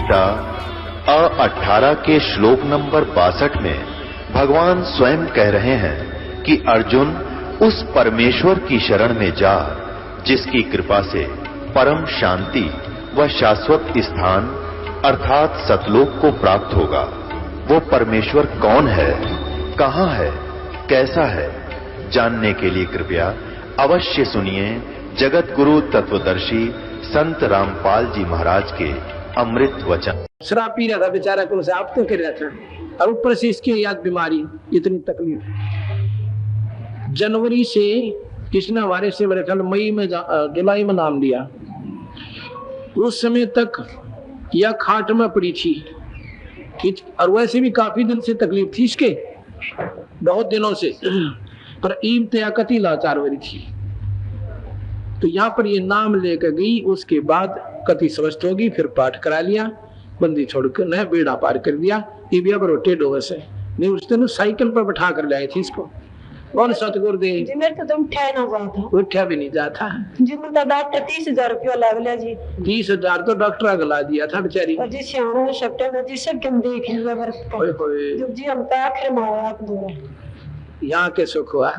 गीता अ18 के श्लोक नंबर 62 में भगवान स्वयं कह रहे हैं कि अर्जुन उस परमेश्वर की शरण में जा जिसकी कृपा से परम शांति व शाश्वत स्थान अर्थात सतलोक को प्राप्त होगा। वो परमेश्वर कौन है, कहां है, कैसा है, जानने के लिए कृपया अवश्य सुनिए जगत गुरु तत्वदर्शी संत रामपाल जी महाराज के अमृत वचन। शराब पी रहा था बेचारा, कौन से आप तो कर रहा था, और ऊपर से इसकी याद बीमारी, इतनी तकलीफ। जनवरी से किसने हमारे से मेरे ख्याल मई में जुलाई में नाम लिया, उस समय तक यह खाट में पड़ी थी, और वैसे भी काफी दिन से तकलीफ थी इसके, बहुत दिनों से, पर ईम तयाकती लाचार वाली थी। तो यहाँ पर ये नाम लेकर गई, उसके बाद कति स्वस्थ होगी, फिर पाठ करा लिया, बंदी छोड़कर न बेड़ा पार कर दिया। ये भी अब रोटे डोवे से नहीं, उस दिन साइकिल पर बैठा कर लाए थे इसको। कौन सतगुरु दे जी, मेरे को तो उठा ना जाता, उठा भी नहीं जाता जी। मुझे डॉक्टर 30,000 रुपया लग लिया जी। 30,000 तो डॉक्टर गला दिया था बेचारी जी। श्याम सितंबर जी सब कम देख लिया जी, हम तो आखिर में आप दो यहाँ के सुख हुआ।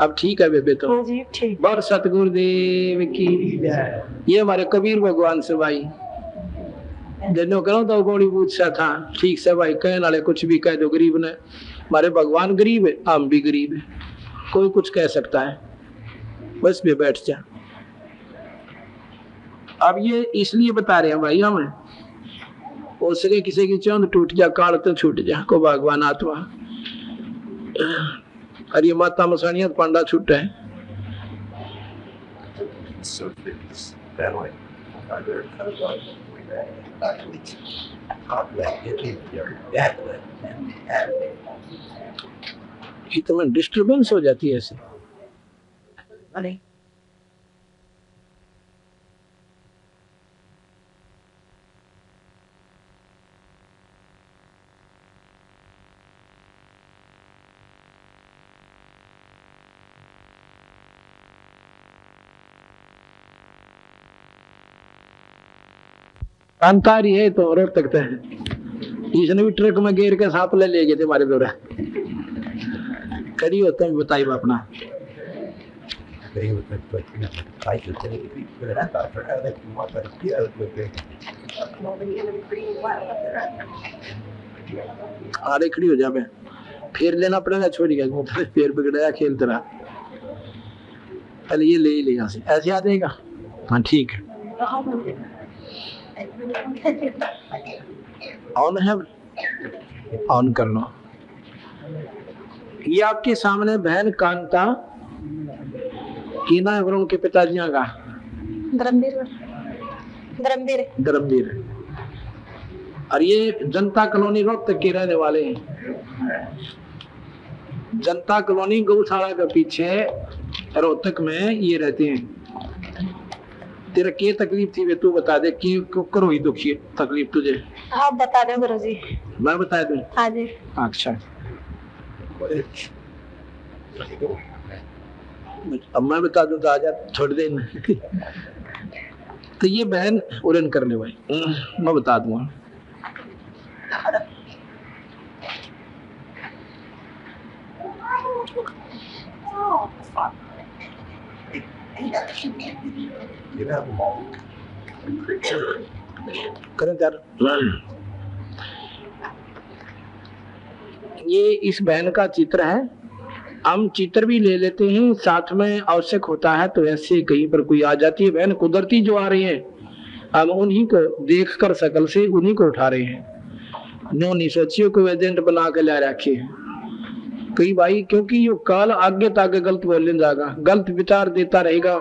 अब ठीक है बेबे, तो जी ठीक। बर सतगुरु देव की। ये हमारे कबीर भगवान से भाई जनो करो तो गोड़ी पूछा था, ठीक से भाई कहने वाले कुछ भी कह दो, गरीब ने, हमारे भगवान गरीब है, हम भी गरीब है, कोई कुछ कह सकता है, बस भी बैठ जा। अब ये इसलिए बता रहे हैं भाई हमें, हो सके किसी की चौंध टूट जा, काल तो छूट जा, को भगवान आत्मा। अरे माता मसानिया पांडा छूटा है। तो डिस्टर्बेंस हो जाती है ऐसे। अरे अंतारी है तो रोक सकते हैं। इसने भी ट्रक में घेर के सांप ले गए थे हमारे दौरा, कड़ी होता है बताइए अपना। अरे खड़ी हो जा, फिर लेना पड़ेगा, छोड़ी गया फिर बिगड़ाया खेल तेरा। पहले ये ले ही ले यहाँ से, ऐसे आ जाएगा। हाँ ठीक है, ऑन है, ऑन कर लो। ये आपके सामने बहन कांता की ना है, उनके पिताजी का धर्मवीर, और ये जनता कॉलोनी रोहतक के रहने वाले हैं। जनता कॉलोनी गौशाला के पीछे रोहतक में ये रहते हैं। तेरा क्या तकलीफ थी वे, तू बता दे, क्यों करो ही दुखी तकलीफ तुझे? आप बता दो गुरु जी। मैं बता दूं? हाँ जी। अच्छा, अब मैं बता दूं तो आजा छोड़ दे। तो ये बहन उड़न कर ले भाई, मैं बता दूंगा। करें त्यार। ये इस बहन का चित्र है, हम चित्र भी ले लेते हैं साथ में, आवश्यक होता है तो ऐसे कहीं पर कोई आ जाती है बहन कुदरती जो आ रही है, हम उन्हीं को देख कर शकल से उन्हीं को उठा रहे हैं। नो सोचियो को एजेंट बना के ला रखे कई भाई, क्योंकि ये काल आगे तागे गलत बोलने जाएगा, गलत विचार देता रहेगा।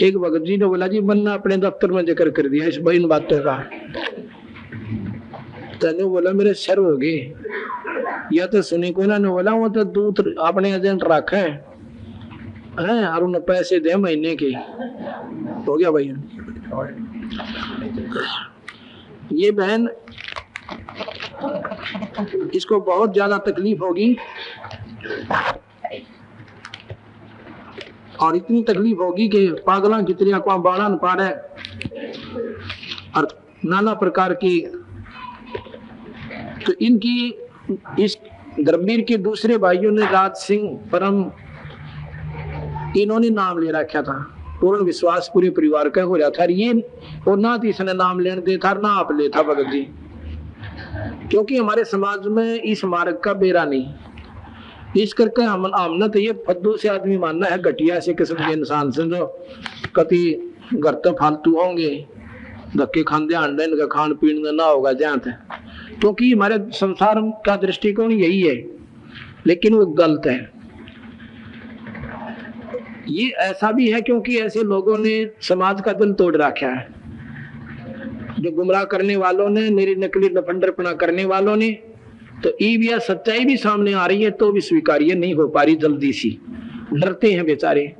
एक भगत जी ने बोला जी, बनना अपने दफ्तर में जिक्र कर दिया इस बहन बातों का। तने बोला मेरे सर हो गए, या तो सुनी को ना बोला, वो तो दूत अपने एजेंट रखे हैं और उन्हें पैसे दे महीने के, हो गया भैया। ये बहन, इसको बहुत ज्यादा तकलीफ होगी, और इतनी तकलीफ होगी कि पागलों की तरह को बाड़ा न पाड़े, और नाना प्रकार की। तो इनकी इस धर्मवीर के दूसरे भाइयों ने राज सिंह परम, इन्होंने नाम ले रखा था। पूर्ण विश्वास पूरे परिवार का हो रहा था। ये और ना तो इसने नाम लेने दे था ना आप ले था भगत जी, क्योंकि हमारे समाज में इस मार्ग का बेरा नहीं। इस करके हमने तो ये फद्दू से आदमी मानना है, घटिया से किस्म के इंसान से जो कति घर तो फालतू होंगे, धक्के खाने अंडे इनका खान पीन ना होगा जहाँ तक, क्योंकि हमारे संसार का दृष्टिकोण यही है, लेकिन वो गलत है। ये ऐसा भी है क्योंकि ऐसे लोगों ने समाज का दिल तोड़ रखा है। जो गुमराह करने वालों ने, मेरी नकली लफंडरपना करने वालों ने, तो ईविया सच्चाई भी सामने आ रही है तो भी स्वीकार्य नहीं हो पा रही जल्दी सी, डरते हैं बेचारे।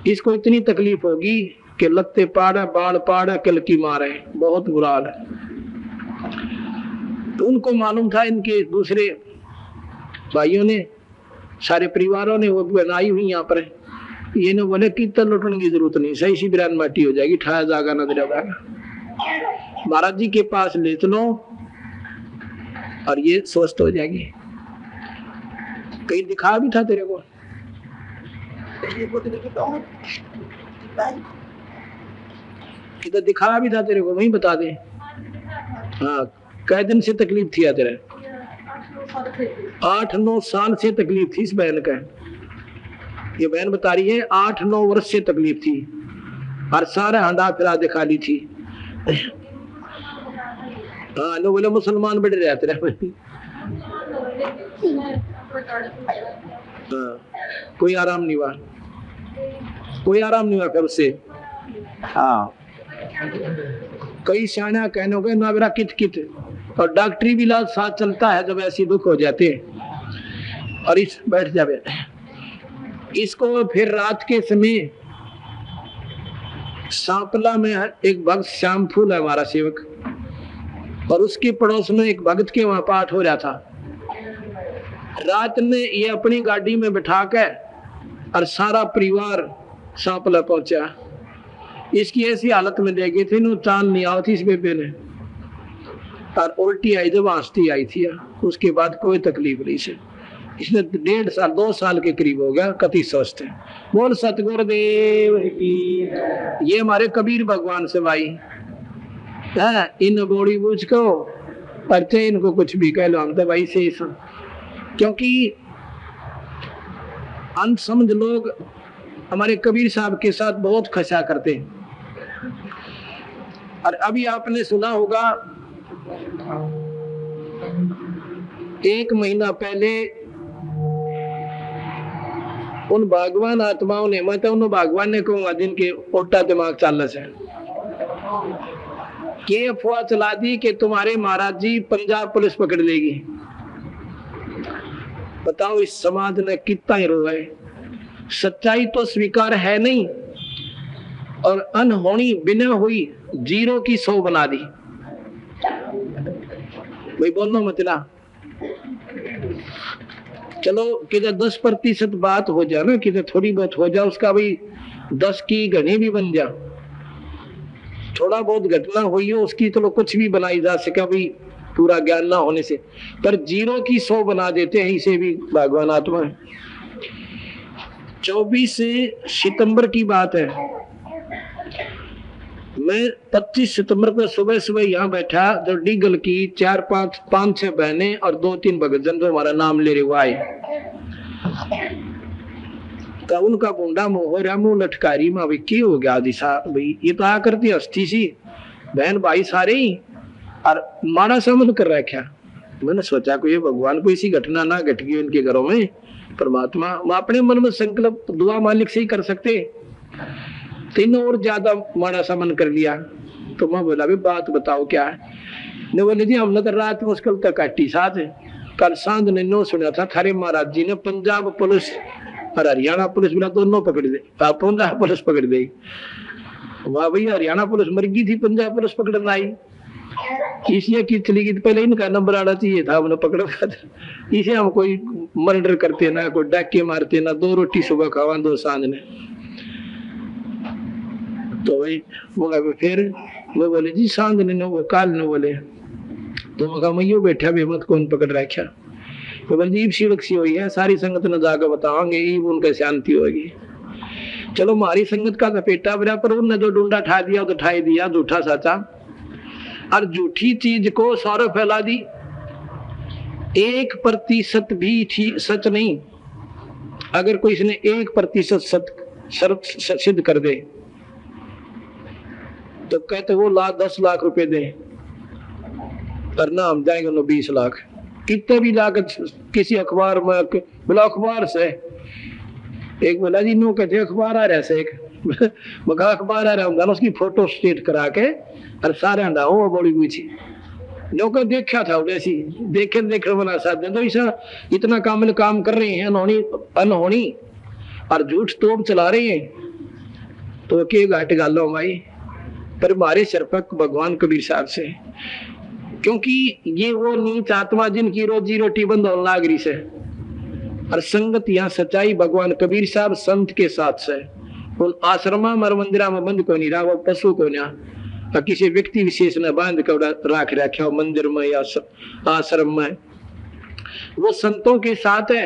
इसको इतनी तकलीफ होगी कि लत्ते पाड़ा बाढ़ पाड़ा किल की मारे, बहुत बुरा हाल है। तो उनको मालूम था, इनके दूसरे भाइयों ने, सारे परिवारों ने वो बनाई हुई यहाँ पर, ये ने बोले कि लुटने की जरूरत नहीं, सही सी बिरान माटी हो जाएगी, ठाया जाएगा ना दिला जाएगा, महाराज जी के पास ले चलो और ये स्वस्थ हो जाएगी। कहीं दिखा भी था तेरे को, किधर दिखा भी था तेरे को, वही बता दे। हाँ, कै दिन से तकलीफ थी तेरे? 8-9 साल से तकलीफ थी इस बहन का। ये बहन बता रही है 8-9 वर्ष से तकलीफ थी, हर सारा हंडा फिरा दिखा ली थी। हाँ, लोग बोले मुसलमान बड़े रहते रहे। हाँ, कोई आराम नहीं हुआ, कोई आराम नहीं हुआ कर उससे। हाँ, कई सियाणा कहने गए ना मेरा कित कित, और डॉक्टरी भी इलाज साथ चलता है जब ऐसी दुख हो जाते हैं। और इस बैठ जावे, इसको फिर रात के समय सांपला में एक भक्त श्याम फूल है हमारा सेवक, और उसके पड़ोस में एक भक्त के वहां पाठ हो रहा था। रात में ये अपनी गाड़ी में बिठा के और सारा परिवार सांपला पहुंचा। इसकी ऐसी हालत में ले गए थे नो, चांद नहीं आओ थी इस बेबे ने, और उल्टी आई जब आंसती आई थी। उसके बाद कोई तकलीफ नहीं से, इसने 1.5 साल 2 साल के करीब हो गया, कति स्वस्थ है। बोल सतगुरुदेव की। ये हमारे कबीर भगवान से भाई है, इन बोड़ी बूझ को परचे इनको कुछ भी कह लो, हम तो भाई से, क्योंकि अनसमझ लोग हमारे कबीर साहब के साथ बहुत खसा करते हैं। और अभी आपने सुना होगा 1 महीना पहले उन भगवान आत्माओं ने, मैं तो उन भगवान ने कहूंगा जिनके उल्टा दिमाग चाल से, ये अफवाह चला दी कि तुम्हारे महाराज जी पंजाब पुलिस पकड़ लेगी। बताओ इस समाज ने कितना ही रोया है। सच्चाई तो स्वीकार है नहीं, और अनहोनी बिना हुई 0 की 100 बना दी। भाई बोलो मत ना, चलो किधर 10% बात हो जाए ना, किधर थोड़ी बहुत हो जाए, उसका भाई 10 की घनी भी बन जा। थोड़ा बहुत घटना हुई हो उसकी चलो कुछ भी बनाई जा सके भाई, पूरा ज्ञान ना होने से, पर 0 की 100 बना देते हैं इसे भी भगवान आत्मा। 24 सितंबर की बात है, मैं 25 सितंबर को सुबह सुबह यहाँ बैठा, जो डीगल की 4-5-6 बहनें और 2-3 भगतजन जो हमारा नाम ले रहे आए, तो उनका बुंडा मोहरा मुंह लटकारी में भाई क्या हो गया दिशा, भाई ये तो आ करती हस्ती सी बहन भाई सारे ही, और माड़ा समझ कर रखा। मैंने सोचा कोई भगवान को इसी घटना ना घट गई उनके घरों में। परमात्मा अपने मन में संकल्प दुआ मालिक से ही कर सकते, तीनों और ज्यादा माड़ा सा मन कर लिया। तो मैं बोला भी बात बताओ क्या है। ने बोले जी हमने तो रात मुश्किल तक काटी साथ, कल सांझ ने नो सुना था थारे महाराज जी ने पंजाब पुलिस और हरियाणा पुलिस बिना दोनों पकड़ दे, पंजाब पुलिस पकड़ दे। वाह भाई, हरियाणा पुलिस मर गई थी, पंजाब पुलिस पकड़ना आई, इसलिए की चली गई। पहले इनका नंबर आना चाहिए था, हमने पकड़ था। इसे हम कोई मर्डर करते ना, कोई डाके मारते ना, 2 रोटी सुबह खावा 2 सांझ ने। तो भाई वो फिर वो बोले जी सांग ने वो काल ने बोले तो मैं कहा मैं बैठा भी मत कौन पकड़ रखा। तो बोले जी शिवक सी हुई है सारी संगत ने जाकर बताओगे उनके शांति होगी। चलो हमारी संगत का लपेटा बरा पर उनने जो डूंडा ठा दिया तो ठाई दिया झूठा साचा और झूठी चीज को सारा फैला दी। 1% भी सच नहीं, अगर कोई इसने 1% सच सिद्ध कर दे तो कहते वो 10 लाख रुपए दे और ना हम जाएंगे 20 लाख। कितने भी लागत किसी अखबार में बोला अखबार से एक बोला जी नो कहते अखबार आ रहा है एक मगा अखबार आ रहा हूँ उसकी फोटो स्टेट करा के और सारे अंडा हो बड़ी हुई थी लोग देखा था वैसी देखे वाला साथ तो ऐसा इतना काम कर रहे हैं अनहोनी और झूठ तोप चला रहे हैं तो के घाट गालो भाई। पर हमारे सरपक भगवान कबीर साहब से, क्योंकि ये वो नीच आत्मा जिनकी रोजी रोटी बंद होने लाग रही से और संगत यहाँ सच्चाई भगवान कबीर साहब संत के साथ से उन आश्रमा मर मंदिरा में बंद को नहीं रहा वो पशु को ना किसी व्यक्ति विशेष ने बांध कर राख रखा मंदिर में या आश्रम में, वो संतों के साथ है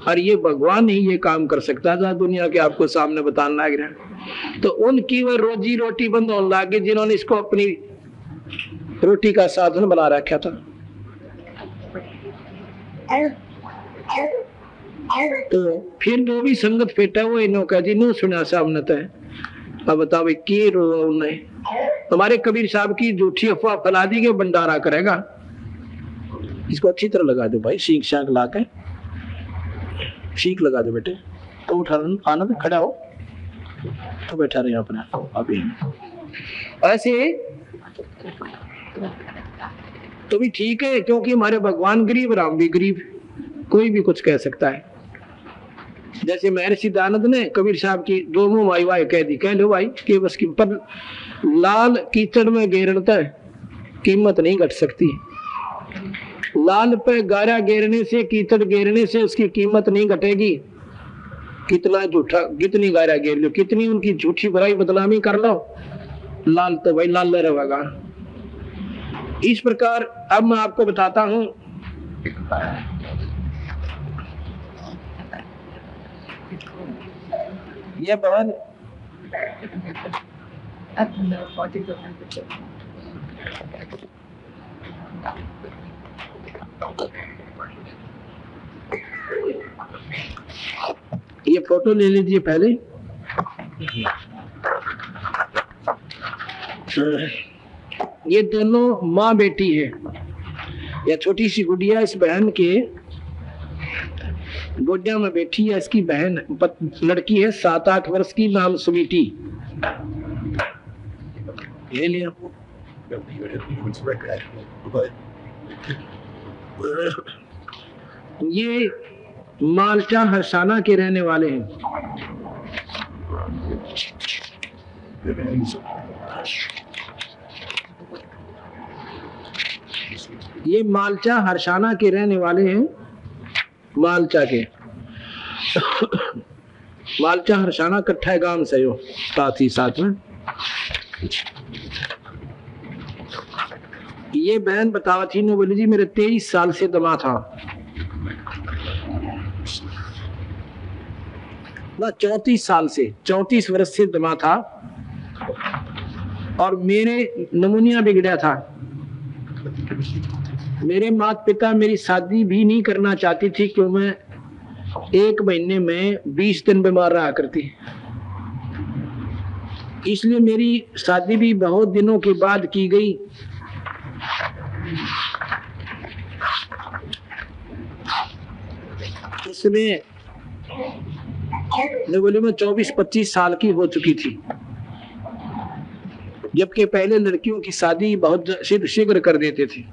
और ये भगवान ही ये काम कर सकता था दुनिया के आपको सामने बताने लग रहा। तो उनकी वो रोजी रोटी बंद होने लगी जिन्होंने इसको अपनी रोटी का साधन बना रखा था। तो फिर जो भी संगत फेटा वो इन्हों का जी नो सुना सामने तो अब बताओ के रो उन्हें हमारे कबीर साहब की झूठी अफवाह फैला दी के भंडारा करेगा। इसको अच्छी तरह लगा दो भाई सीख शाख ला के सीख लगा दो बेटे तो उठा आना तो खड़ा हो तो बैठा रहे अपना अभी ऐसे तो भी ठीक है क्योंकि हमारे भगवान गरीब राम भी गरीब कोई भी कुछ कह सकता है। जैसे महर्षि दयानंद ने कबीर साहब की दो मुंह वाई वाई कह दी कह लो भाई कि बस की पर लाल कीचड़ में गेरता है कीमत नहीं घट सकती। लाल पे गारा गेरने से कीचड़ गेरने से उसकी कीमत नहीं घटेगी। कितना झूठा कितनी गारा गेर लो कितनी उनकी झूठी बुराई बदनामी कर लो लाल तो भाई लाल रहेगा। इस प्रकार अब मैं आपको बताता हूं ये बहन ये फोटो ले लीजिए पहले। ये दोनों माँ बेटी है। यह छोटी सी गुड़िया इस बहन के गोदिया में बैठी है। इसकी बहन लड़की है 7-8 वर्ष की नाम सुमीटी। ले लिया ये माल्टा हरसाना के रहने वाले हैं। ये माल्टा हरसाना के रहने वाले हैं। माल्टा के माल्टा हरसाना कट्ठा गांव से हो साथ ही साथ में। ये बहन बतावा थी ने बोली जी मेरे 23 साल से दमा था ना 34 साल से 34 वर्ष से दमा था और मेरे नमूनिया बिगड़ा था। मेरे माता पिता मेरी शादी भी नहीं करना चाहती थी क्यों मैं 1 महीने में 20 दिन बीमार रहा करती, इसलिए मेरी शादी भी बहुत दिनों के बाद की गई। इसमें बोले मैं 24-25 साल की हो चुकी थी, जबकि पहले लड़कियों की शादी बहुत शीघ्र कर देते थे।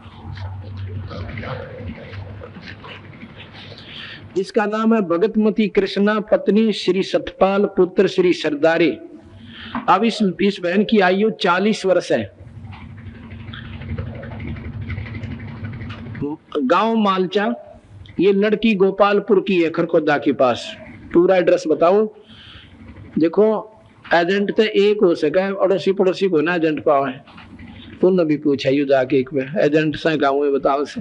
इसका नाम है भगतमती कृष्णा पत्नी श्री सतपाल पुत्र श्री सरदारे। अब इस बहन की आयु 40 वर्ष है। गांव मालचा, ये लड़की गोपालपुर की है खरखोदा के पास। पूरा एड्रेस बताओ। देखो एजेंट तो एक हो सका, अड़ोसी पड़ोसी को ना एजेंट पाओ है। तुमने भी पूछा यू जाके एक बार एजेंट से गाँव में बताओ से।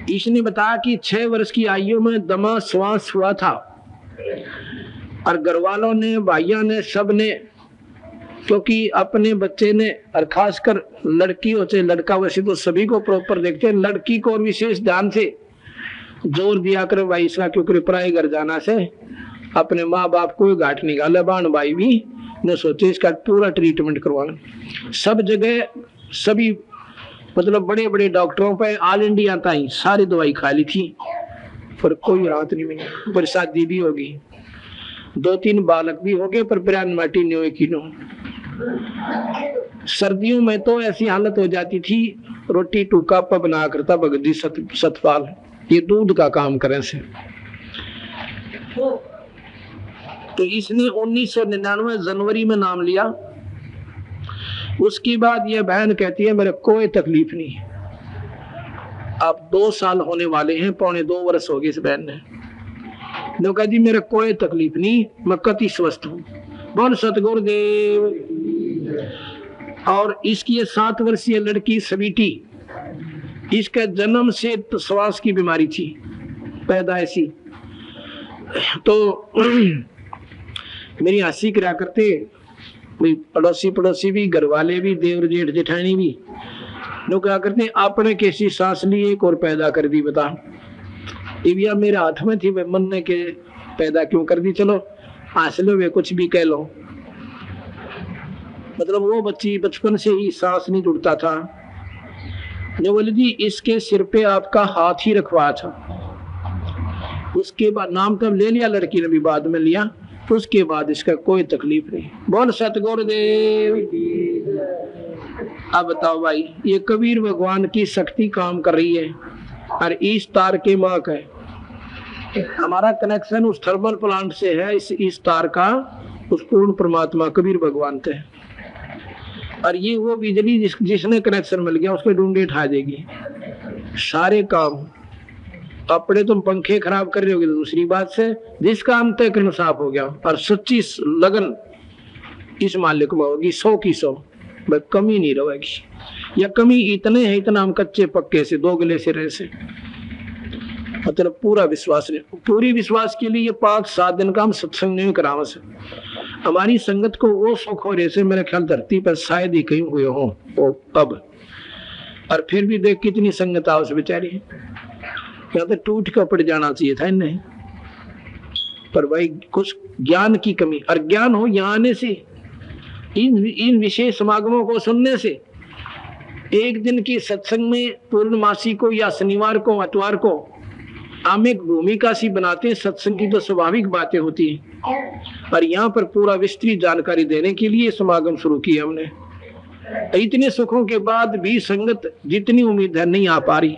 इसने बताया कि 6 वर्ष की आयु में दमा श्वास हुआ था और घर वालों ने, भाइयों ने, सब ने, क्योंकि अपने बच्चे ने और खासकर लड़की हो चाहे लड़का, वैसे तो सभी को प्रॉपर देखते हैं, लड़की को और विशेष ध्यान से जोर दिया कर भाई इसका, क्योंकि पराए घर जाना से अपने माँ बाप को घाट निकाले। बाण भाई भी ने सोचे इसका पूरा ट्रीटमेंट करवाना। सब जगह सभी मतलब बड़े बड़े डॉक्टरों पे ऑल इंडिया ताई सारी दवाई खा ली थी पर कोई राहत नहीं मिली। पर शादी भी होगी, 2-3 बालक भी हो गए पर बिरान माटी नहीं हुई किनो। सर्दियों में तो ऐसी हालत हो जाती थी, रोटी टूका पर बना करता भगदी सतपाल, ये दूध का काम करें से। तो इसने 1999 जनवरी में नाम लिया। उसके बाद ये बहन कहती है मेरे कोई तकलीफ नहीं। अब 2 साल होने वाले हैं, 1.25 वर्ष हो गए इस बहन ने। जो कहती मेरे कोई तकलीफ नहीं, मैं कति स्वस्थ हूँ। बोल सतगुरुदेव। और इसकी 7 वर्षीय लड़की स्वीटी, इसका जन्म से तो श्वास की बीमारी थी पैदाइशी। तो मेरी हंसी करा करते पड़ोसी पड़ोसी भी, घर वाले भी, देवर जेठ जेठानी भी, लोग क्या करते आपने कैसी सांस ली एक और पैदा कर दी बता। ये मेरे हाथ में थी, मन ने के पैदा क्यों कर दी, चलो हासिल वे कुछ भी कह लो। मतलब वो बच्ची बचपन से ही सांस नहीं जुड़ता था। ने बोले जी इसके सिर पे आपका हाथ ही रखवा था। उसके बाद नाम तब ले लिया, लड़की ने भी बाद में लिया। तो उसके बाद इसका कोई तकलीफ नहीं। बोल सतगुरुदेव। अब बताओ भाई, ये कबीर भगवान की शक्ति काम कर रही है और इस तार के माँ का है। हमारा कनेक्शन उस थर्मल प्लांट से है, इस तार का उस पूर्ण परमात्मा कबीर भगवान से। और ये वो बिजली जिसने कनेक्शन मिल गया उसके ढूंढे उठा देगी सारे काम। अपने तुम पंखे खराब कर रहे होगे तो दूसरी बात से, जिसका अंतःकरण साफ हो गया और सच्ची लगन इस मालिक में होगी 100 की 100, कमी नहीं रहेगी। या कमी इतने है, इतना हम कच्चे पक्के से दोगले से रहे से, मतलब पूरा विश्वास नहीं। पूरी विश्वास के लिए ये 5-7 दिन का हम सत्संग नहीं करावा से। हमारी संगत को वो सुख हो रहे से मेरे ख्याल धरती पर शायद ही कहीं हुए हो वो अब। और फिर भी देख कितनी संगत आओ से बेचारी, या तो टूट कर पड़ जाना चाहिए था इन्हें। पर भाई कुछ ज्ञान की कमी, और ज्ञान हो यहाँ आने से, इन विशेष समागमों को सुनने से। एक दिन की सत्संग में पूर्णमासी को या शनिवार को अतवार को हम एक भूमिका सी बनाते हैं। सत्संग की तो स्वाभाविक बातें होती हैं और यहाँ पर पूरा विस्तृत जानकारी देने के लिए समागम शुरू किया हमने। इतने सुखों के बाद भी संगत जितनी उम्मीद है नहीं आ पा रही।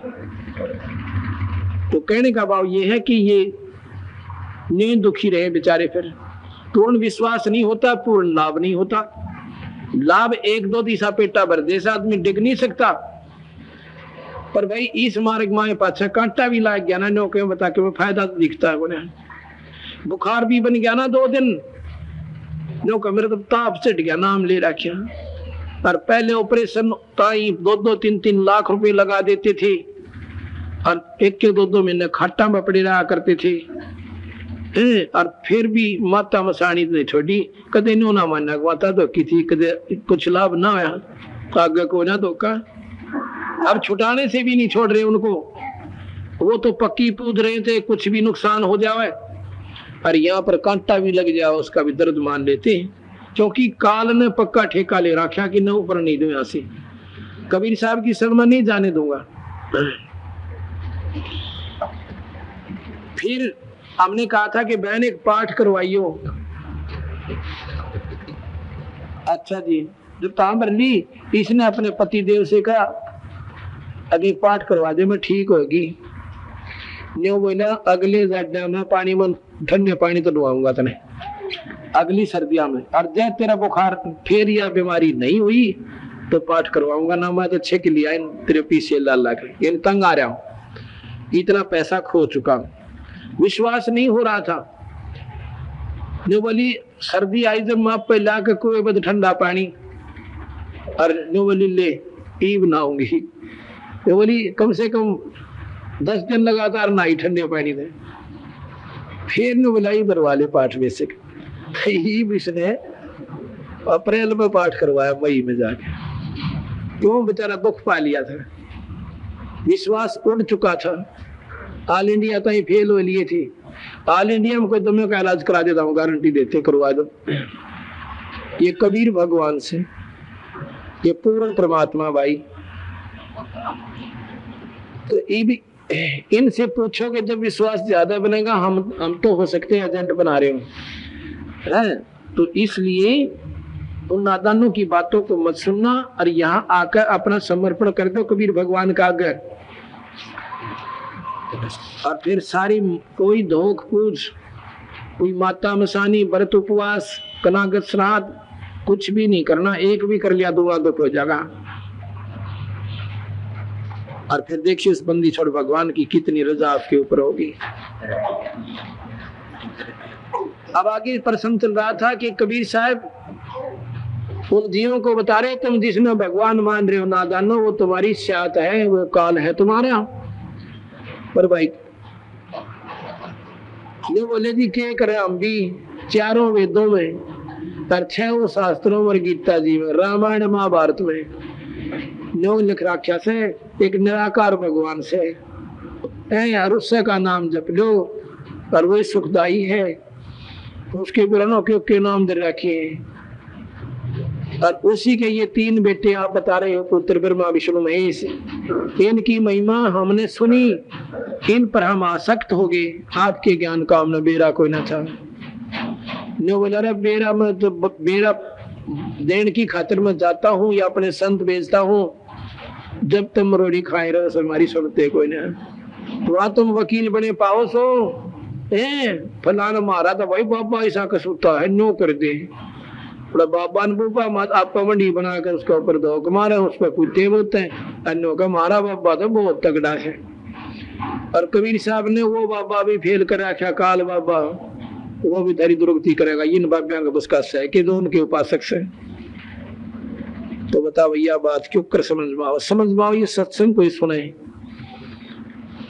तो कहने का भाव ये है कि ये नहीं दुखी रहे बेचारे। फिर पूर्ण विश्वास नहीं होता, पूर्ण लाभ नहीं होता। लाभ 1-2 दिशा पेटा भर दे से आदमी डिग नहीं सकता। पर भाई इस मार्ग माए पाछा कांटा भी लाग गया ना, नौके बता के फायदा तो दिखता है उन्हें। बुखार भी बन गया ना 2 दिन, नौका मेरे तो ताप चढ़ गया, नाम ले रखा। और पहले ऑपरेशन ताई 2-2, 3-3 लाख रुपए लगा देते थे और 1-2 महीने खाटा में पड़े रहा करते थे। और फिर भी माता मसाणी नहीं छोड़ी, कदे नो ना माना माता धोखी थी, कदे कुछ लाभ ना आया, आगे को ना धोखा। अब छुटाने से भी नहीं छोड़ रहे उनको, वो तो पक्की पूछ रहे थे कुछ भी नुकसान हो जाए और यहाँ पर कांटा भी लग जाए उसका भी दर्द मान लेते हैं, क्योंकि काल ने पक्का ठेका ले रखा कि न ऊपर नहीं दो। यहाँ से कबीर साहब की शरण में नहीं जाने दूंगा। फिर हमने कहा था कि बहन एक पाठ करवाइयो। अच्छा जी, जब तांबर ली इसने अपने पति देव से कहा अभी पाठ करवा दे, मैं ठीक होगी। न्यू बोला अगले में पानी में ठंडे पानी तो डुबाऊंगा तने अगली सर्दियों में, और जब तेरा बुखार फिर या बीमारी नहीं हुई तो पाठ करवाऊंगा ना। मैं तो अच्छे के लिए तेरे पीछे ला के तंग आ रहा हूँ, इतना पैसा खो चुका हूँ। विश्वास नहीं हो रहा था न्यू बोली सर्दी आई जब माप पे ला के कुएं में ठंडा पानी और न्यू बोली ले पी बनाऊंगी। न्यू बोली कम से कम 10 दिन लगातार नहाई ठंडे पानी में। फिर न्यू बुलाई भरवा ले पाठ बेसिक इसने अप्रैल में पाठ करवाया मई में जाके। क्यों बेचारा दुख पा लिया था, विश्वास उड़ चुका था। ऑल इंडिया तो ही फेल हो लिए थी। ऑल इंडिया में कोई दमे का इलाज करा देता हूँ, गारंटी देते करवा दो। ये कबीर भगवान से, ये पूर्ण परमात्मा भाई। तो ये भी इनसे पूछोगे जब विश्वास ज्यादा बनेगा। हम तो हो सकते हैं एजेंट बना रहे हो है, तो इसलिए उन नादानों की बातों को मत सुनना और यहाँ आकर अपना समर्पण कर दो कबीर भगवान का आगे। और फिर सारी कोई धोख पूछ, कोई माता मसानी, व्रत उपवास, कनागत श्राद्ध कुछ भी नहीं करना। एक भी कर लिया दुआ दुख हो जाएगा। और फिर देखिए उस बंदी छोड़ भगवान की कितनी रजा आपके ऊपर होगी। अब आगे प्रश्न चल रहा था कि कबीर साहब उन जीवों को बता रहे तुम जिसने भगवान मान रहे हो नादानो, वो तुम्हारी स्यात है, वो काल है तुम्हारा। पर भाई जो बोले जी क्या करे, हम भी चारों वेदों में और 6 शास्त्रों और गीता जी में, रामायण महाभारत में न्यो लिख रखा से एक निराकार भगवान से उससे का नाम जप लो और वही सुखदाई है। उसके पुरानों के नाम दे रखे हैं और उसी के ये 3 बेटे आप बता रहे हो, पुत्र ब्रह्मा विष्णु महेश। इनकी महिमा हमने सुनी, इन पर हम आसक्त हो गए। आपके ज्ञान का हमने बेरा कोई ना था। नो बोला रे बेरा में तो बेरा देने की खातिर मैं जाता हूँ या अपने संत भेजता हूँ, जब तुम रोटी खाए रहो हमारी सुनते कोई ना। वहां तुम वकील बने पाओ सो फलाना मारा था भाई बाबा ऐसा कसूता है, नो कर दे। बाबा ने बूबा मत आपका मंडी बनाकर उसके ऊपर धोख मारे, उस पर कुत्ते बोलते हैं। अन्यों का मारा बाबा तो बहुत तगड़ा है। और कबीर साहब ने वो बाबा भी फेल कर रखा, काल बाबा, वो भी धरी दुर्गति करेगा। इन बाबिया का उसका है कि जो उनके उपासक से। तो बताओ भैया बात क्यों कर समझ में आओ, समझ में आओ। ये सत्संग कोई सुने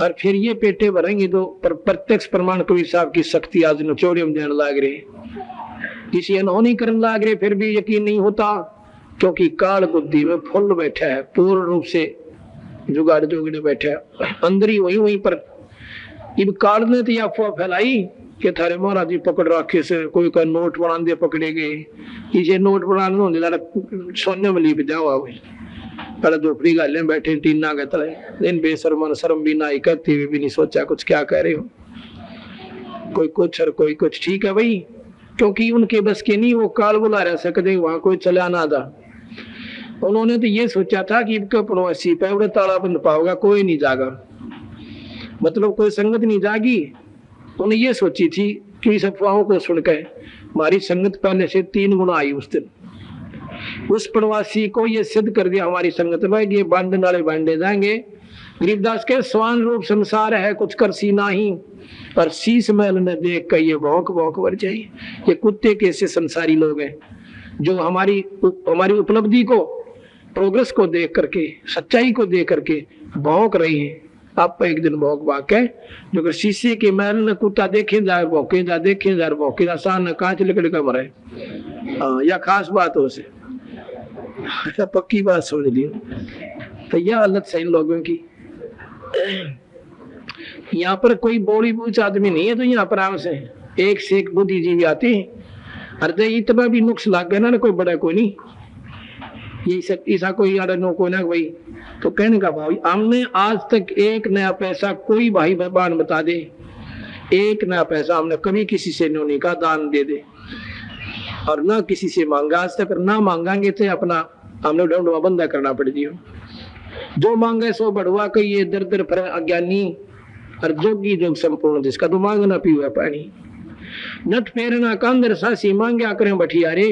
और फिर ये पेटे भरेंगे तो प्रत्यक्ष प्रमाण कबीर साहब की शक्ति आज नचोड़ियम देने लाग रही, किसी अनहोनी करने लाग रहे, फिर भी यकीन नहीं होता क्योंकि काल बुद्धि में फुल बैठा है, पूर्ण रूप से जुगाड़ जोगड़े बैठा है अंदर ही वही पर। इब काल ने तो अफवाह फैलाई कि थारे महाराज जी पकड़ रखे से कोई का नोट बना दे पकड़े गए, इसे नोट बनाने होने सोने में लिप जाओ पहले दोपड़ी गाले बैठे टीना के तले, दिन बेशर्मन शर्म भी ना करते हुए भी नहीं सोचा कुछ क्या कह रहे हो। कोई कुछ और कोई कुछ, ठीक है भाई, क्योंकि उनके बस के नहीं, वो काल बुला रह सकते, वहां कोई चला ना था। उन्होंने तो ये सोचा था कि पड़ोसी पे ताला बंद पाओगा, कोई नहीं जागा, मतलब कोई संगत नहीं जागी। उन्हें ये सोची थी कि इस अफवाहों को सुनकर हमारी संगत पहले से 3 गुना आई। उस दिन उस प्रवासी को ये सिद्ध कर दिया हमारी संगत में, ये बांधने वाले बांधे जाएंगे। गरीबदास के स्वान रूप संसार है कुछ कर सी नाही, और शीश महल ने देख कर ये भौंक भौंक वर जाए। ये कुत्ते कैसे संसारी लोग हैं जो हमारी उपलब्धि को, प्रोग्रेस को देख करके, सच्चाई को देख करके भौंक रही हैं। आप एक दिन भौंक भाके जो कि शीशे के महल ने कुत्ता देखे जा भौंके जा, देखे जा भौंके जा, सान कांच लकड़ी का मरे। या खास बात हो से पक्की बात समझ लियो। तो यह हालत सही लोगों की। यहाँ पर कोई बोली बूझ आदमी नहीं है, तो यहाँ पर आपसे एक से एक बुद्धिजीवी आते हैं। अरे इतना भी नुक्स लाग गया ना, कोई बड़ा कोई नहीं, ये सब ऐसा कोई नो को ना भाई। तो कहने का भाई हमने आज तक एक नया पैसा, कोई भाई भगवान बता दे, एक नया पैसा हमने कभी किसी से नहीं कहा दान दे दे, और ना किसी से मांगा आज तक, ना मांगांगे तो अपना हमने ढूंढवा बंदा करना पड़ दियो। जो मांगे सो बढ़वा के ये दर दर पर अज्ञानी और जोगी जोग संपूर्ण, जिसका तो मांगना पीवा पानी। नट फेरना कांदर सासी मांग्या करें बठियारे,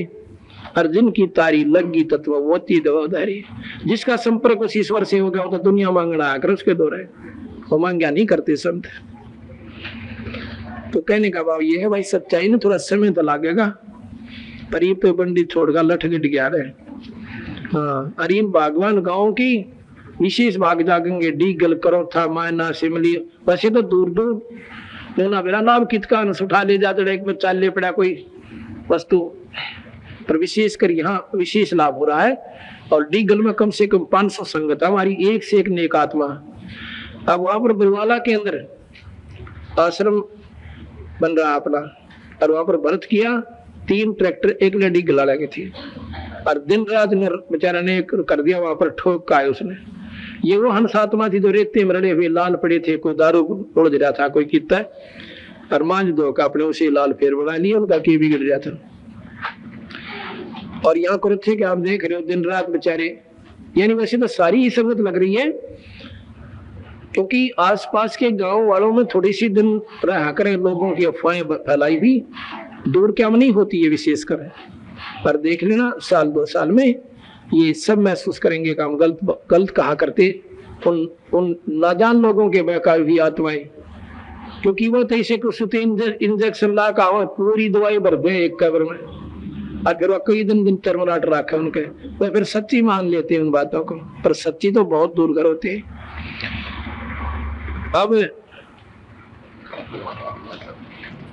और जिनकी तारी लगी तत्ववती दवाधारी। जिसका संपर्क उस ईश्वर से हो गया तो दुनिया मांगना आकर उसके दो रहे, वो मांग्या नहीं करते संत। तो कहने का भाव ये है भाई, सच्चाई ने थोड़ा समय तो लगेगा, पर ये तो बंडी छोड़कर लठ गिट गया रहे। हाँ, अरीन बागवान गांव की विशेष भाग जागेंगे, डीगल करो था मायना सिमली, वैसे तो दूर दूर ना मेरा नाम कितका उठा ले जाते एक में चाल ले पड़ा कोई वस्तु, पर विशेष कर यहाँ विशेष लाभ हो रहा है। और डीगल में कम से कम 500 संगत हमारी, एक से एक नेक आत्मा। अब वहां पर बरवाला के अंदर आश्रम बन रहा अपना, और वहां पर भरत किया 3 ट्रैक्टर एक ने डीगल लगे थे, और दिन रात ने बेचारा ने कर दिया वहां पर ठोक का है उसने। ये वो हंस आत्मा थी जो रेते में रड़े हुए लाल पड़े थे, कोई दारू उड़ रहा था, कोई कितना और मांझ दो का अपने उसे लाल फेर बना लिया, उनका की बिगड़ गया था। और यहाँ कर थे कि आप देख रहे हो दिन रात बेचारे, यानी वैसे तो सारी ही संगत लग रही है, क्योंकि आसपास के गांव वालों में थोड़ी सी दिन रहा करें, लोगों की अफवाहें फैलाई भी दूर क्या नहीं होती है विशेषकर, पर देख लेना साल 2 साल में ये सब महसूस करेंगे कि हम गलत कहा करते उन नाजान लोगों के बहकाई हुई आत्माएं, क्योंकि वो तो ऐसे कुछ इंजेक्शन ला का पूरी दवाई भर दे एक कब्र में, और फिर वो कई दिन टर्मराट रखे उनके, वह फिर सच्ची मान लेते हैं उन बातों को, पर सच्ची तो बहुत दूर होते हैं। अब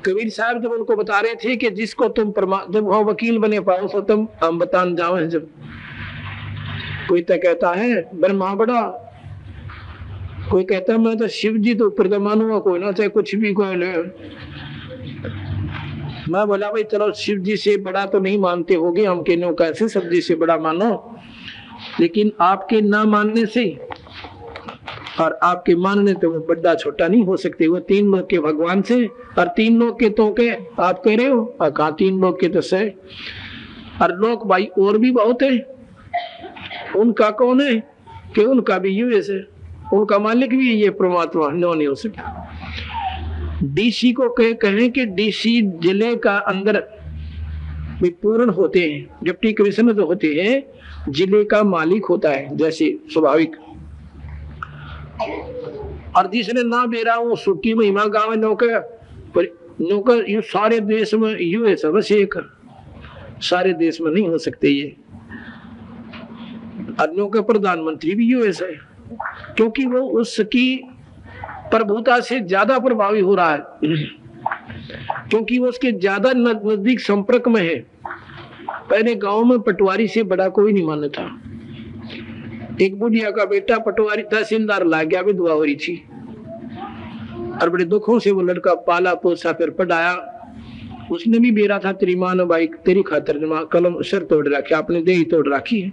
कबीर साहब जब उनको बता रहे थे कि जिसको तुम जब वो वकील बने पाओ तो तुम हम बतान जाओ, जब कोई तो कहता है ब्रह्मा बड़ा, कोई कहता है मैं तो शिव जी तो ऊपर मानूंगा, कोई ना चाहे कुछ भी कोई ले। मैं बोला भाई चलो शिव जी से बड़ा तो नहीं मानते होगे, हम कहने कैसे शिव जी से बड़ा मानो, लेकिन आपके ना मानने से और आपके मानने तो वो बड़ा छोटा नहीं हो सकते। वो 3 लोग के भगवान से और 3 लोग के तो के आप कह रहे हो, और कहा 3 लोग के तो से, और लोग भाई और भी बहुत है। उनका कौन है कि उनका भी यूएस है, उनका मालिक भी ये परमात्मा नहीं हो सकता। डीसी को कहें कि डीसी जिले का अंदर भी पूर्ण होते हैं, डिप्टी कमिश्नर जो होते हैं जिले का मालिक होता है जैसे स्वाभाविक, और जिसने ना बेरा वो सुखी महिमा गाँव नौकर, पर नौकर ये सारे देश में यूएस है बस एक, सारे देश में नहीं हो सकते ये। अन्यों का प्रधानमंत्री भी यूएस है, क्योंकि वो उसकी प्रभुता से ज्यादा प्रभावी हो रहा है, क्योंकि वो उसके ज्यादा नजदीक संपर्क में है। पहले गांव में पटवारी से बड़ा कोई नहीं मानता था। एक बुढ़िया का बेटा पटवारी तहसीलदार ला गया, विधवा हो रही थी, और बड़े दुखों से वो लड़का पाला पोसा फिर पढ़ाया। उसने भी बेरा था तेरी माँ ने भाई तेरी खातर कलम सर तोड़ रखी, आपने देही तोड़ रखी है,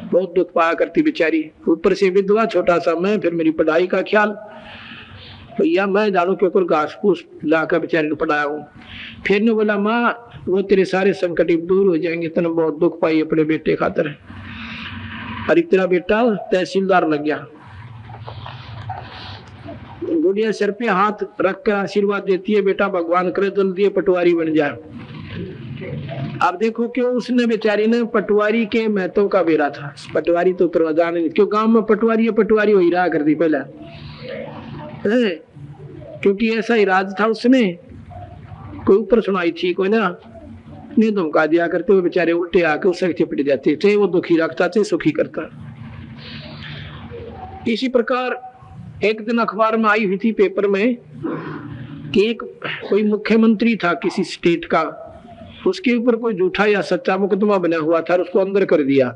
बहुत दुख पाया करती बेचारी, ऊपर से विधवा छोटा सा मैं, फिर मेरी पढ़ाई का ख्याल भैया मैं जानू क्यों घास फूस लाकर बेचारी को पढ़ाया हूँ। फिर ने बोला माँ वो तेरे सारे संकट दूर हो जाएंगे, तने बहुत दुख पाई अपने बेटे खातर, और तेरा बेटा तहसीलदार लग गया। बुढ़िया सिर पे हाथ रख कर आशीर्वाद देती है, बेटा भगवान करे जल्दी पटवारी बन जाए। आप देखो क्यों उसने बेचारी ने पटवारी के महत्व का बेरा था, पटवारी तो प्रधान नहीं, क्यों गांव में पटवारी हो ही रहा कर दी पहले, क्योंकि ऐसा ही राज था उसने, कोई ऊपर सुनाई थी कोई ना नहीं धमका दिया करते हुए बेचारे उल्टे आके उससे चिपट जाते, चाहे वो दुखी रखता चाहे सुखी करता। इसी प्रकार एक दिन अखबार में आई हुई थी पेपर में कि एक कोई मुख्यमंत्री था किसी स्टेट का, उसके ऊपर कोई झूठा या सच्चा मुकदमा बना हुआ था, उसको अंदर कर दिया।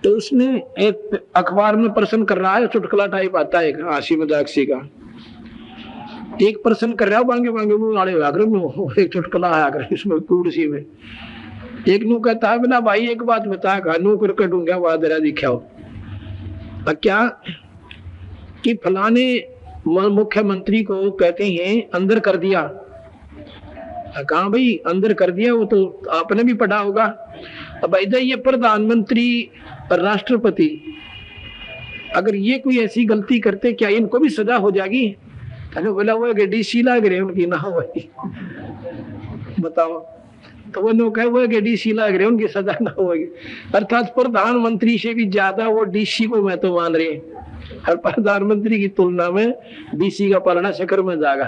तो उसने एक अखबार में प्रश्न कर रहा है, चुटकुला टाइप आता है हंसी मजाक सी का, एक प्रश्न कर रहा है बांगे बांगे मुंह आड़े एक चुटकुला आया कर इसमें कूड़ सी में। एक नू कहता है बिना भाई एक बात बता, नू कर कटूंगा वहां जरा दिखाओ क्या कि फलाने मुख्यमंत्री को कहते हैं अंदर कर दिया। कहा भाई अंदर कर दिया, वो तो आपने भी पढ़ा होगा। अब इधर ये प्रधानमंत्री और राष्ट्रपति अगर ये कोई ऐसी गलती करते क्या इनको भी सजा हो जाएगी? बोला हुआ डीसी लाग रहे उनकी ना हो भाई बताओ, तो वो लोग वो डीसी लाग रहे उनकी सजा ना होगी। अर्थात प्रधानमंत्री से भी ज्यादा वो डीसी को मैं तो मान रहे हैं। हर प्रधानमंत्री की तुलना में डीसी का पालना शक्कर में जाएगा।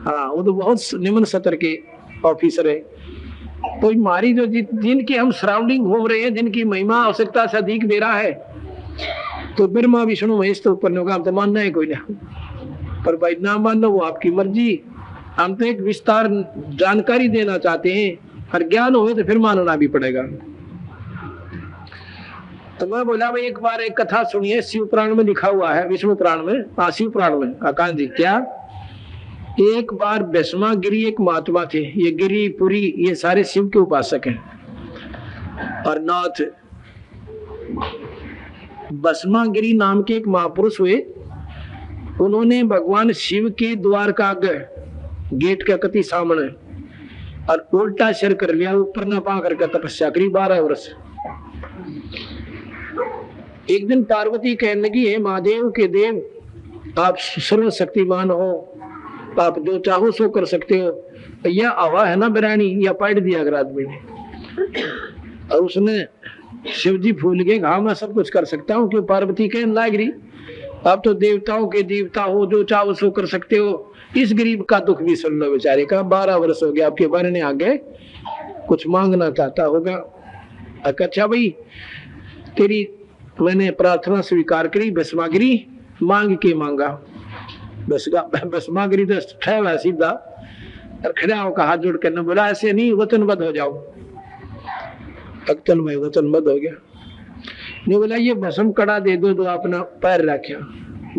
हाँ, वो तो बहुत निम्न स्तर के ऑफिसर है। तो हमारी जो जिनके हम सराउंडिंग घूम रहे हैं, जिनकी महिमा आवश्यकता से अधिक दे रहा है, तो ब्रह्मा विष्णु महेश तो ऊपर होगा, हम तो मानना है कोई ना। पर भाई ना मानो वो आपकी मर्जी, हम तो एक विस्तार जानकारी देना चाहते हैं, और ज्ञान हो तो फिर मानना भी पड़ेगा। तो मैं बोला भाई एक बार एक कथा सुनिए, शिव पुराण में लिखा हुआ है, विष्णु पुराण में, हाँ शिव पुराण में। आकाश जी क्या, एक बार भस्मागिरी एक महात्मा थे, ये गिरी पुरी ये सारे शिव के उपासक हैं। और नाथ भस्मागिरी नाम के एक महापुरुष हुए, उन्होंने भगवान शिव के द्वार का आगे गेट के कति सामने और उल्टा सिर कर लिया, ऊपर न पा करके तपस्या करी 12 वर्ष। एक दिन पार्वती कहने लगी, है महादेव के देव, आप सर्वशक्तिमान हो, आप जो चाहो सो कर सकते हो। यह हवा है ना बिरानी, या पाट दिया अगर आदमी ने। और उसने शिव जी फूल गए, हाँ मैं सब कुछ कर सकता हूँ। क्यों? पार्वती कहने लाग रही, आप तो देवताओं के देवता हो, जो चाहो सो कर सकते हो। इस गरीब का दुख भी सुन लो बेचारे का, 12 वर्ष हो गया आपके बारे आ गए, कुछ मांगना चाहता होगा। अच्छा भाई तेरी मैंने प्रार्थना स्वीकार करी, भस्मागिरी मांग के मांगा। भस्मागिरी तो ठहरा सीधा और खड़ा होकर हाथ जोड़ कर बोला, ऐसे नहीं, वचनबद्ध हो जाओ। अक्तल में वचनबद्ध हो गया। नहीं बोला ये भस्म कड़ा दे दो, अपना पैर रखा।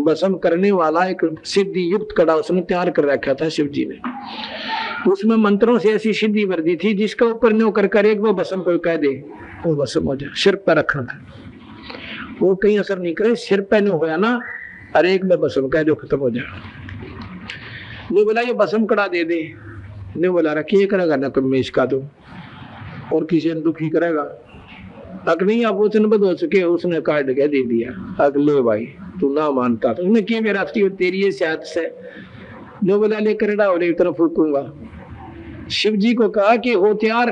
भस्म करने वाला एक सिद्धि युक्त कड़ा उसने तैयार कर रखा था शिव जी ने। उसमें मंत्रों से ऐसी सिद्धि भर दी थी, जिसका ऊपर न्यो कर एक वो भस्म कोई कह दे वो भस्म हो जाए। सिर पर रखना था, वो कहीं असर नहीं करे, सिर पे न्यो होया ना, अरे एक में भस्म कह दो, खत्म हो जाए। नहीं बोला ये भस्म कड़ा दे दे, नहीं बोला रखिए करेगा ना मैं इसका दो, और किसी ने दुखी करेगा। अगर नहीं आप वचनबद्ध हो चुके, उसने काट के दे दिया। अगले भाई तू ना मानता तो उसने किया, मेरा तेरी ये सियात से जो बोला लेकर डाले तरफ फूकूंगा। शिव जी को कहा कि हो तैयार।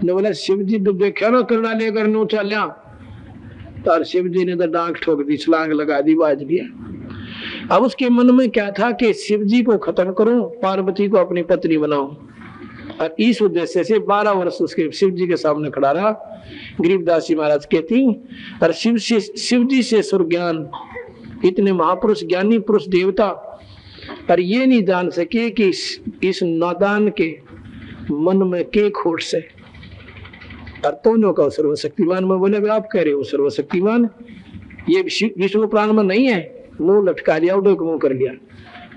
ने बोला शिव जी तो देखा ना करड़ा लेकर नो चलिया, तो शिव जी ने तो डांग ठोक दी, छलांग लगा दी, बाज गया। अब उसके मन में क्या था कि शिव जी को खत्म करो, पार्वती को अपनी पत्नी बनाओ। और इस उद्देश्य से 12 वर्ष उसके शिव जी के सामने खड़ा रहा। गरीबदास जी महाराज कहती, और शिव जी से सुर ज्ञान, इतने महापुरुष ज्ञानी पुरुष देवता, पर ये नहीं जान सके कि इस नादान के मन में के खोट से। और दोनों का सर्वशक्तिमान में बोले, आप कह रहे हो सर्वशक्तिमान, ये विष्णु पुराण में नहीं है। मुंह लटका लिया, उड़ो मुंह कर लिया।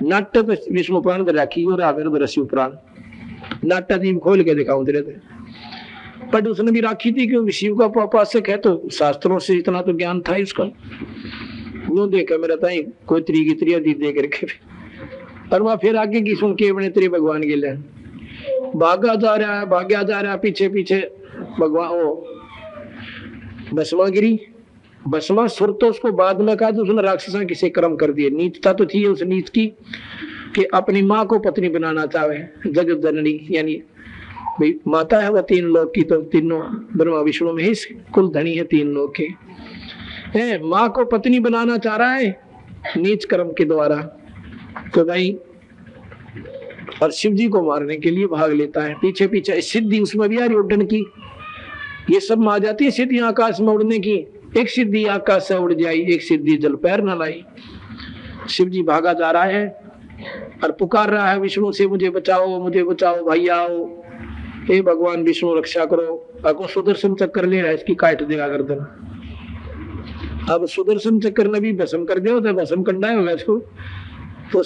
नाट्य तो विष्णु पुराण राखी और आवेर शिव पुराण, नाट्य जी खोल के दिखाऊं तेरे थे। पर उसने भी राखी थी क्योंकि शिव का उपासक है, तो शास्त्रों से इतना तो ज्ञान था इसका। यूं देखा मेरा ताई कोई तरी दे करके, और वहां फिर आगे की सुन के अपने तेरे भगवान के लिए भागा जा रहा है पीछे पीछे भगवान। वो भस्मागिरी, भस्मा सुर तो उसको बाद में कहा, तो उसने राक्षसा किसे कर्म कर दिए। नीचता तो थी उस नीच की कि अपनी माँ को पत्नी बनाना चाहे, जगत जननी, यानी भाई माता है वह 3 लोक की, तो तीनों ब्रह्मा विष्णु महेश कुल धनी है 3 लोक के है। माँ को पत्नी बनाना चाह रहा है नीच कर्म के द्वारा, तो भाई और शिव जी को मारने के लिए भाग लेता है पीछे पीछे। सिद्धि उसमें भी आ रही उड्डन की, ये सब में आ जाती है सिद्धि आकाश में उड़ने की। एक सिद्धि आकाश से उड़ जाई, एक सिद्धि जल पैर न लाई। शिव जी भागा जा रहा है और पुकार रहा है विष्णु से, मुझे बचाओ भैया आओ, हे भगवान विष्णु रक्षा करो। अगो सुदर्शन चक्कर ले रहा है, इसकी काट देगा गर्दन। अब सुदर्शन चक्कर ने भी भस्म कर दिया, तो भस्म करना है इसको। तो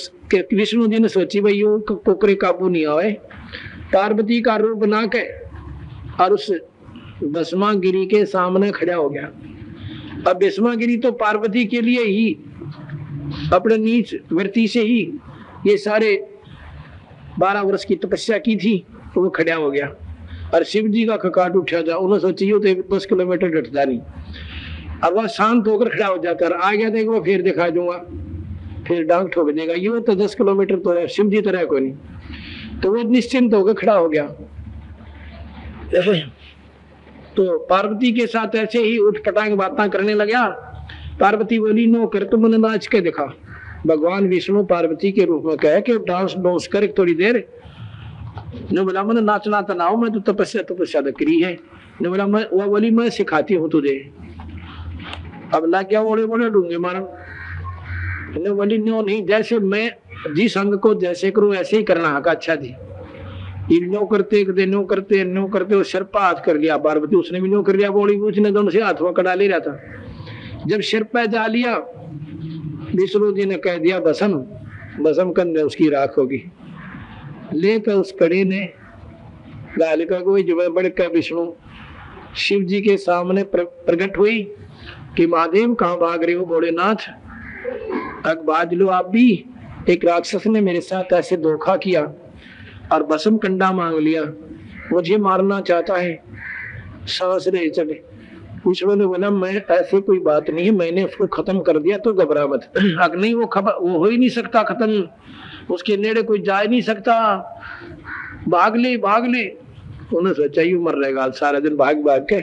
विष्णु जी ने सोची भाई यो कोकरे काबू नहीं आए, पार्वती का रूप बना के और उस भस्मागिरी के सामने खड़ा हो गया। अब भस्मागिरी तो पार्वती के लिए ही अपने नीच वृत्ति से ही ये सारे 12 वर्ष की तपस्या की थी, तो वो खड़ा हो गया। और शिव जी का खकाट उठा जा, उन्होंने सोची हो तो 10 किलोमीटर डटता नहीं। अब वह शांत होकर खड़ा हो जाता, आ गया देख वो फिर दिखा दूंगा, फिर डांग ठोक देगा। ये तो 10 किलोमीटर तो है, शिव जी तो रहे कोई नहीं। तो वो निश्चिंत होकर खड़ा हो गया। तो पार्वती के साथ ऐसे ही उठ पटांग बातें करने लगा। पार्वती बोली नो कर, तो मैंने नाच के देखा। भगवान विष्णु पार्वती के रूप में कहे कि डांस डोंस कर थोड़ी देर। ने बोला मैंने नाचना तो ना हो, मैं तो तपस्या तो करी है। ने बोला मैं, वो बोली मैं सिखाती हूँ तुझे। अब ला क्या बोले बोले डूंगे मारन। ने बोली नो नहीं, जैसे मैं जिस अंग को जैसे करूँ ऐसे ही करना है। अच्छा जी, नो करते नो करते नो करते, वो सिर पर हाथ कर लिया पार्वती, उसने भी नो कर लिया। बोली उसने दोनों से हाथ कड़ा ले रहा था। जब सिर पर जा लिया, विष्णु जी ने कह दिया भस्म, भस्म करने उसकी राख होगी। लेकर उस कड़े ने गालिका को जब बढ़कर विष्णु शिव जी के सामने प्रकट हुई कि महादेव कहाँ भाग रहे हो भोलेनाथ, अब बाज लो आप भी। एक राक्षस ने मेरे साथ ऐसे धोखा किया और भस्म कंडा मांग लिया, मुझे मारना चाहता है, सांस नहीं चले। विष्णु ने बोला मैं ऐसे कोई बात नहीं है, मैंने उसको खत्म कर दिया, तो घबरा मत। अगर नहीं वो हो ही नहीं सकता खत्म, उसके नेड़े कोई जा ही नहीं सकता, भाग ले भाग ले। उन्होंने सोचा यू मर रहेगा सारा दिन भाग भाग के।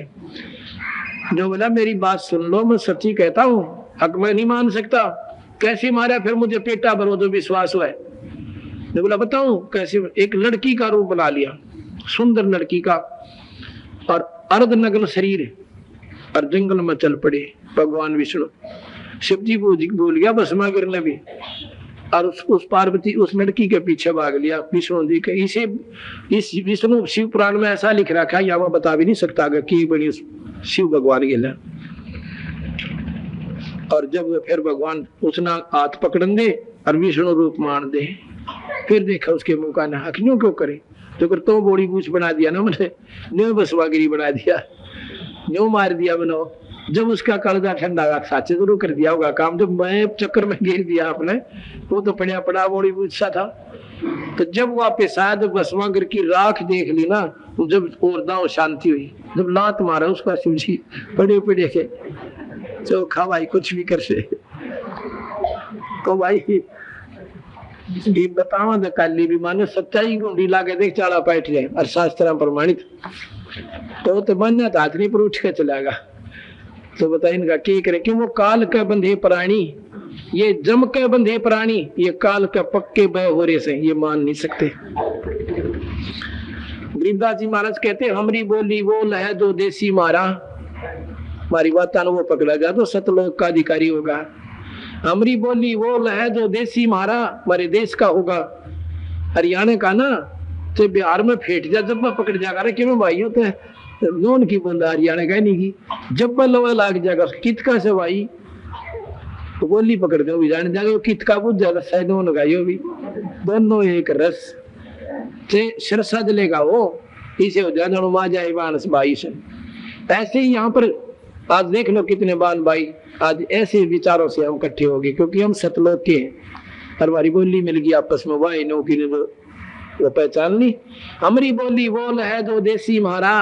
जो बोला मेरी बात सुन लो, मैं सच्ची कहता हूँ, हक मैं नहीं मान सकता। कैसे मारा, फिर मुझे पेटा भरो तो विश्वास हुआ। ने बोला बताऊं कैसे। एक लड़की का रूप बना लिया, सुंदर लड़की का, और अर्धनग्न शरीर, और जंगल में चल पड़े भगवान विष्णु। शिव जी भूल गया भस्मा गिरने भी, और उस पार्वती उस लड़की के पीछे भाग लिया विष्णु जी के। इसे इस विष्णु शिव पुराण में ऐसा लिख रखा है, या मैं बता भी नहीं सकता कि बड़ी शिव भगवान गिला। और जब फिर भगवान उसना हाथ पकड़ दे और विष्णु रूप मान दे, फिर देखा उसके मुंह का ना क्यों क्यों करे, तो कर तो बोड़ी बूझ बना दिया ना मैंने, न्यू बसवागिरी बना दिया, न्यू मार दिया बनो। जब उसका कालजा ठंडा साचे जरूर कर दिया होगा काम, जब मैं चक्कर में गिर दिया आपने, वो तो पड़ा पड़ा बोड़ी बूझ सा था। तो जब वापिस आया तो बसवागिर की राख देख ली ना, जब और दांव शांति हुई, जब लात मारा उसका शिव जी पड़े पड़े के चोखा भाई कुछ भी कर से। तो भाई बतावा तो काली भी माने सच्चाई गुंडी लाके देख चाला बैठ जाए और शास्त्र प्रमाणित, तो मान्य हाथ नहीं पर उठ के चलेगा। तो बताइए इनका क्या करें, क्यों वो काल के बंधे प्राणी, ये जम के बंधे प्राणी, ये काल के पक्के बह हो रहे से ये मान नहीं सकते। गरीबदास जी महाराज कहते हमारी बोली बोल है जो देसी मारा, हमारी बात वो पकड़ेगा तो सतलोक का अधिकारी होगा। हमारी बोली बोल है जो देसी मारा, हमारे देश का होगा। हरियाणा का ना तो बिहार में फेंट जा जब मैं पकड़ जाएगा, क्यों भाई होते हैं नोन की बंदा हरियाणा का नहीं की, जब मैं लोहा लाग जाएगा कितका से भाई तो बोली पकड़ दो भी जाने जाएगा, कितका बुझ जाएगा सैनोन लगाइयो भी, दोनों एक रस से सरसा जलेगा वो, इसे हो जाए मा जाए बानस भाई से। ऐसे ही यहाँ पर आज देख लो कितने बान भाई आज ऐसे विचारों से हम इकट्ठे हो गए, क्योंकि हम सतलोक के हैं, हमारी बोली मिल गई आपस में, वाई नो की वो पहचान ली। हमारी बोली बोल है जो देसी मारा,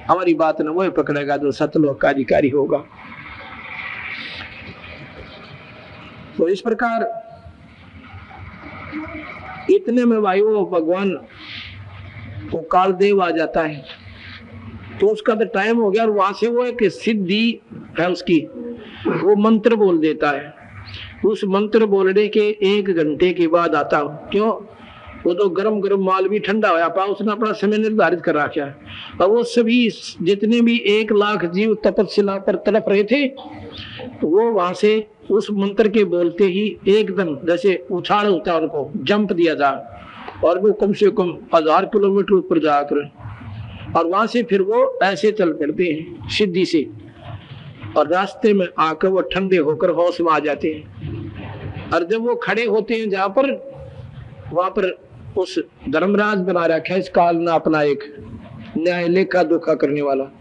हमारी बात न वो पकड़ेगा जो सतलोक का अधिकारी होगा। तो इस प्रकार इतने में वायु भगवान को काल देव आ जाता है, तो उसका तो टाइम हो गया, और वहां से वो एक सिद्धि है उसकी, वो मंत्र बोल देता है। उस मंत्र बोलने के 1 घंटे के बाद आता हूं, क्यों वो तो गरम गरम माल भी ठंडा होया पा, उसने अपना समय निर्धारित कर रखा है। और वो सभी जितने भी 1 लाख जीव तपस्या पर तड़प रहे थे, वो वहां से उस मंत्र के बोलते ही एकदम जैसे उछाल होता है उनको जंप दिया जा, और वो कम से कम 1000 किलोमीटर ऊपर जाकर, और वहां से फिर वो ऐसे चल पड़ते हैं सिद्धि से, और रास्ते में आकर वो ठंडे होकर होश में आ जाते हैं। और जब वो खड़े होते हैं जहां पर, वहां पर उस धर्मराज बना रखा है इस काल ने अपना एक न्याय लेखा धोखा करने वाला,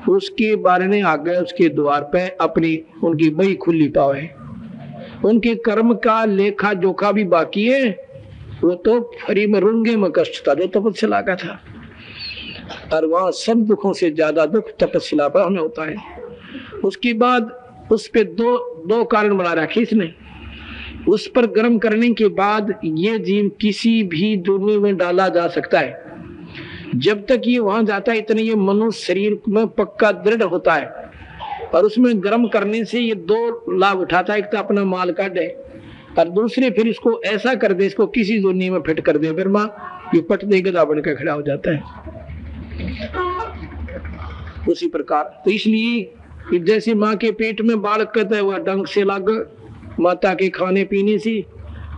उसके बारे में आ गए उसके द्वार पे अपनी उनकी बही खुली पावे, उनके कर्म का लेखा जोखा भी बाकी है। वो तो फ्री में रुंगे में कष्ट था जो तपस्या का था, और वहां सब दुखों से ज्यादा दुख तपस्या पर हमें होता है। उसके बाद उस पे दो कारण बना रखे इसने, उस पर गर्म करने के बाद ये जीव किसी भी दुनिया में डाला जा सकता है। जब तक ये वहां जाता है इतने ये मनुष्य शरीर में पक्का दृढ़ होता है, और उसमें गर्म करने से ये दो लाभ उठाता है, एक तो अपना माल काटे और दूसरे फिर इसको ऐसा कर दे, इसको किसी दुनिया में फिट कर दे, फिर माँ ये पटने गधा बन के खड़ा हो जाता है। उसी प्रकार तो इसलिए जैसे माँ के पेट में बालक कहता है वह ढंग से लग माता के खाने पीने से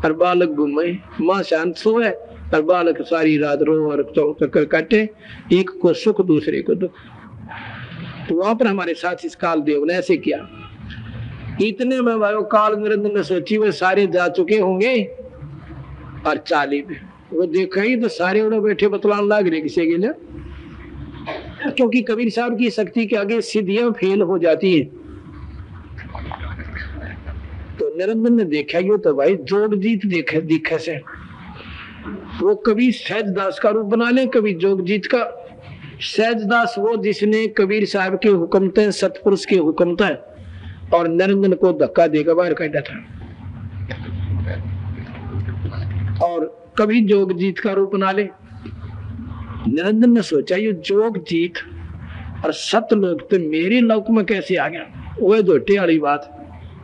और बालक घूमे, माँ शांत सोए और बालक सारी रात रो और चक्कर काटे, एक को सुख दूसरे को दुख। तो वहां पर हमारे साथ इस काल देव ने ऐसे किया। इतने में वो काल निरंजन ने सोची वे सारे जा चुके होंगे और चाली पे वो देखा ही तो सारे उड़े बैठे बतलान लाग रहे किसी के लिए, क्योंकि कबीर साहब की शक्ति के आगे सिद्धियां फेल हो जाती है। तो निरंजन ने देखा ये तो भाई जोग जीत दिखे से वो कभी सहजदास का रूप बना ले, कभी जोगजीत का। सहजदास वो जिसने कबीर साहब के हुक्म थे, सतपुरुष के हुक्म थे और निरंजन को धक्का देकर बाहर काटा था। और कभी जोगजीत का रूप बना ले। निरंजन ने सोचा ये जोगजीत और सतलोक तो मेरे लोक में कैसे आ गया, वो झोटे वाली बात,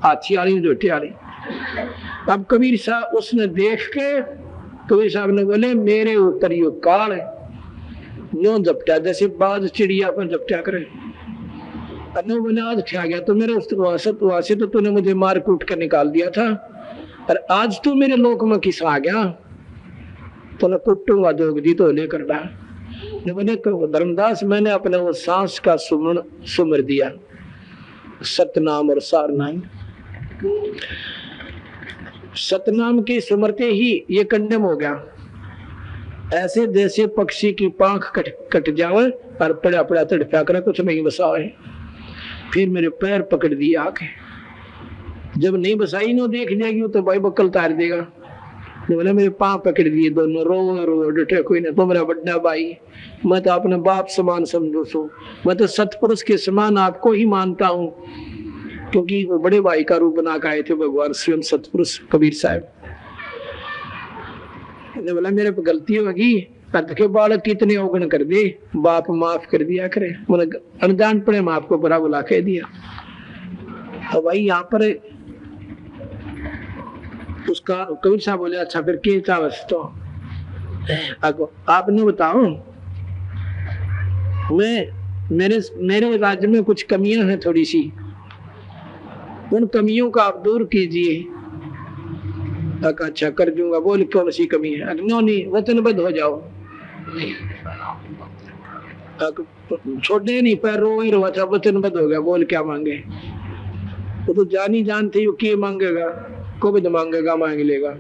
हाथी वाली झोटे वाली। अब कबीर साहब उसने देख के कबीर साहब ने बोले मेरे ऊपर यो काल है, न्यो झपटा जैसे बाज चिड़िया पर झपटा करे। अनु बोले आज क्या गया तो मेरे वहां से तो तूने मुझे मार कूट कर निकाल दिया था और आज तू मेरे लोक में किस आ गया, तो मैं कुटूंगा जोगजी तो लेकर बा। बोले धर्मदास मैंने अपने वो सांस का सुमर दिया, सतनाम और सारनाम। सतनाम के सुमरते ही ये कंडम हो गया, ऐसे जैसे पक्षी की पांख कट जावे और पड़ा पड़ा तड़पा कर कुछ नहीं बसावे। फिर मेरे पैर पकड़ दिए आके, जब नहीं बसाई नो देख जाएगी तो भाई बकल तार देगा। बोले मेरे पांव पकड़ दिए दोनों, रो रो डटे कोई ना, तो मेरा बड़ा भाई, मैं तो अपने बाप समान समझो सो, मैं तो सतपुरुष के समान आपको ही मानता हूँ, क्योंकि वो बड़े भाई का रूप बना के आए थे भगवान स्वयं सतपुरुष कबीर साहब। बोला मेरे पे गलती होगी, के बालक कितने अवगुण कर दे, बाप माफ कर दिया करे, मैंने अनजान पड़े मैं आपको बड़ा बुला कह दिया। तो भाई यहाँ पर उसका कबीर साहब बोले अच्छा फिर के चावस तो आपने बताओ, मेरे राज्य में कुछ कमियां हैं थोड़ी सी, उन कमियों का आप दूर कीजिए। अच्छा कर दूंगा। बोल कौन सी कमी है? नहीं वचनबद्ध हो जाओ, छोड़ने नहीं पैर रो ही रहा था, वचनबद्ध हो गया। बोल क्या मांगे? वो तो जानी जानती हो कि मांगेगा, को भी तो मांगेगा, मांग लेगा।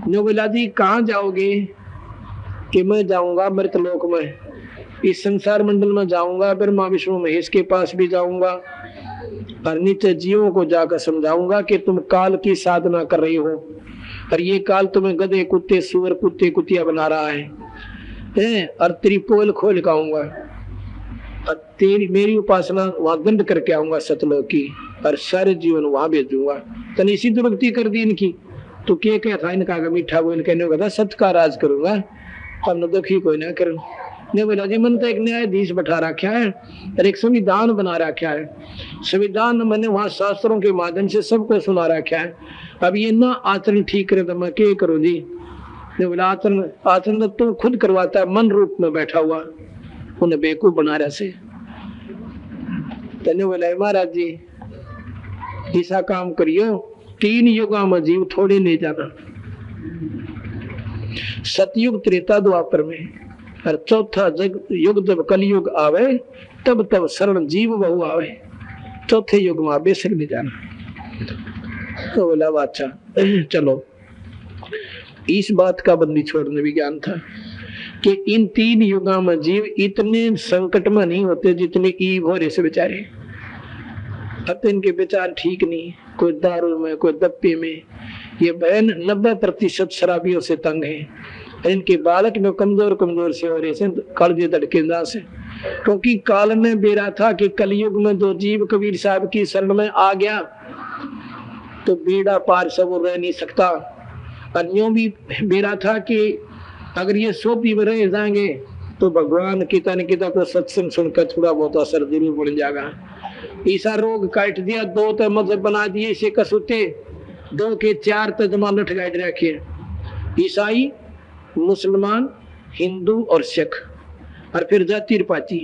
नो बोला जी कहाँ जाओगे? कि मैं जाऊंगा मृतलोक में, इस संसार मंडल में जाऊंगा, ब्रह्मा विष्णु महेश के पास भी जाऊंगा और नीचे जीवों को जाकर समझाऊंगा कि तुम काल की साधना कर रही हो और ये काल तुम्हें गधे कुत्ते सुअर कुत्ते कुतिया बना रहा है और तेरी पोल खोल के आऊंगा और तेरी मेरी उपासना वहां दंड करके आऊंगा सतलोक की और सारे जीवन वहां भेजूंगा। तने इसी दुर्गति कर दी इनकी। तो क्या था इनका? मीठा बोल कहने का था सत्य का राज करूंगा, हमने दुखी कोई ना करूं। ने बोला जी मन तो एक न्यायाधीश बैठा रखा है और एक संविधान बना रखा है, संविधान मैंने वहां शास्त्रों के माध्यम से सबको सुना रखा है। अब ये ना आचरण ठीक करे तो मैं क्या करूं जी? ने बोला आचरण तो खुद करवाता है, मन रूप में बैठा हुआ, उन्हें बेवकूफ बना रहा से। तने बोला महाराज जी ऐसा काम करियो, 3 युगा में जीव थोड़े ले जाना, सतयुग त्रेता द्वापर में और चौथा युग जब कलयुग आवे तब तब शरण जीव बहु आवे, चौथे युग में बेसर ले जाना। तो बोला अच्छा चलो। इस बात का बंदी छोड़ने भी ज्ञान था कि इन 3 युगों में जीव इतने संकट में नहीं होते जितने ईव हो रहे से बेचारे। अब तो इनके विचार ठीक नहीं, कोई दारू में कोई दप्पे में। ये बहन 90% शराबियों से तंग है, इनके बालक में कमजोर से हो रहे से कालजे धड़केंदा से, क्योंकि काल में बेरा था कि कलयुग में जो जीव कबीर साहब की शरण में आ गया तो बेड़ा पार सब रह नहीं सकता। और यूं भी बेरा था कि अगर ये सोपी में रह जाएंगे तो भगवान किता न किता को सत्संग सुनकर थोड़ा बहुत असर जरूर पड़ जाएगा। ईसा रोग काट दिया, 2 तो मजहब बना दिए, इसे कसूते 2 के 4 तो जमानत काट रखे, ईसाई, मुसलमान, हिंदू और सिख, और फिर जाति पाती,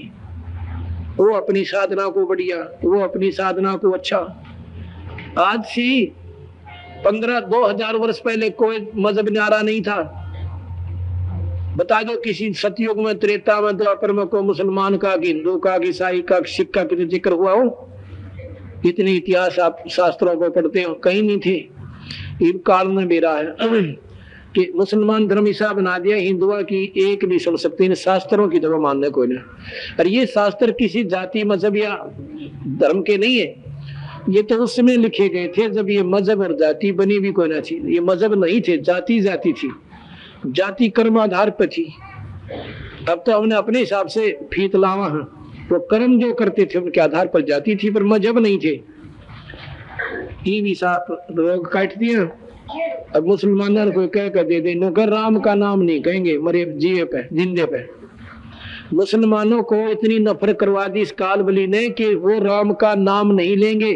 वो अपनी साधना को बढ़िया, वो अपनी साधना को अच्छा। आज से 15-2000 वर्ष पहले कोई मजहब न्यारा नहीं था। बता दो किसी सतयुग में, त्रेता में, द्वापर में कोई मुसलमान का, हिंदू का, ईसाई का, सिख का किसी जिक्र हुआ हो? इतने इतिहास आप शास्त्रों को पढ़ते हो, कहीं नहीं थे। इन काल में भी रहा है कि मुसलमान धर्म ऐसा बना दिया, हिंदुआ की एक नहीं सुन सकते, इन शास्त्रों की दवा मानने कोई नहीं। और ये शास्त्र किसी जाति मजहब या धर्म के नहीं है, ये तो उस समय लिखे गए थे जब ये मजहब और जाति बनी भी कोई ना थी। ये मजहब नहीं थे, जाति जाति थी, जाति कर्म आधार पर थी। अब तो हमने अपने हिसाब से फीत लावा है, वो कर्म जो करते थे उनके आधार पर जाति थी, पर मजहब नहीं थे। लोग काट दिए। अब मुसलमानों को कह कर दे देना, राम का नाम नहीं कहेंगे मरे जिए पे, जिंदे पे। मुसलमानों को इतनी नफरत करवा दी इस कालबली ने कि वो राम का नाम नहीं लेंगे।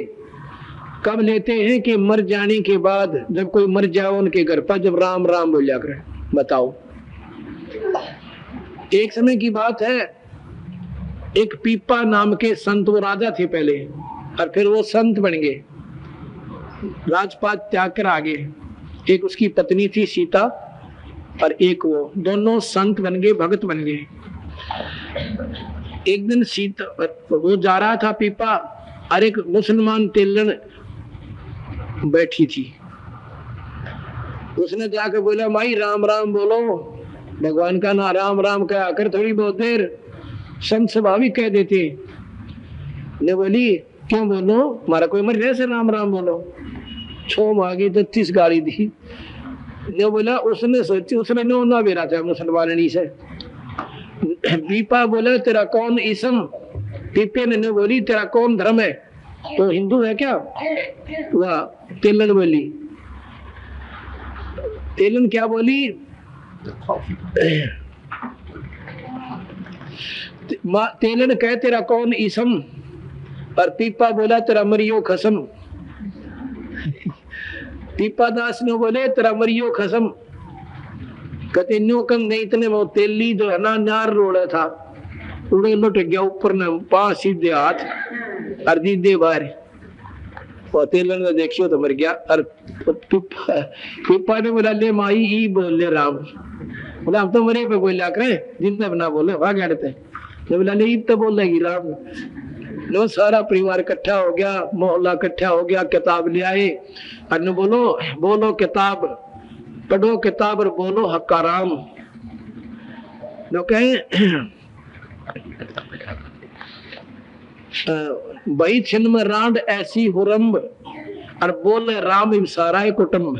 कब लेते हैं? कि मर जाने के बाद, जब कोई मर जाओ उनके घर पर, जब राम राम बोल जाकर। बताओ, एक समय की बात है, एक पीपा नाम के संत, वो राजा थे पहले और फिर वो संत बन गए, राजपाट त्याग कर आगे। एक उसकी पत्नी थी सीता और एक वो, दोनों संत बन गए, भगत बन गए। एक दिन सीता, वो जा रहा था पीपा, और एक मुसलमान तेलन बैठी थी। उसने जाकर बोला, माई राम राम बोलो, भगवान का ना राम राम कह आकर थोड़ी बहुत देर संत स्वाभाविक कह देते। ने बोली, क्यों बोलो, हमारा कोई मर गया से राम राम बोलो। छो मांगी तो 30 गाली दी। ने बोला, उसने सोची, उसने नो ना बेरा था मुसलमान से। पीपा बोला, तेरा कौन इसम? पीपे ने बोली, तेरा कौन धर्म है? तो हिंदू है क्या? वाह। तेलन बोली, तेलन क्या बोली? तेलन कहे, तेरा कौन इसम? और पीपा बोला, तेरा मरियो खसम। पीपा दास ने बोले, तेरा मरियो खसम। कहते न्यो कम नहीं, इतने वो तेली जो है ना, नार रोड़ा था, उड़े लुट गया ऊपर ने, 5 सीधे हाथ और दीदे बाहर। और तेलन ने देखियो तो मर गया। और पीपा ने बोला, ले माई ई बोले राम। बोला, हम तो मरे पे बोला करे, जिंदा बना बोले वहां गड़ते। बोला, ले ईब तो बोलेगी राम। लो सारा परिवार इकट्ठा हो गया, मोहल्ला इकट्ठा हो गया, किताब ले आए और बोलो बोलो किताब, पढ़ो किताब और बोलो हक्का राम। लो कहे भाई छिन में रांड ऐसी हुरम्ब, और बोले राम इम सारा कुटुम्ब।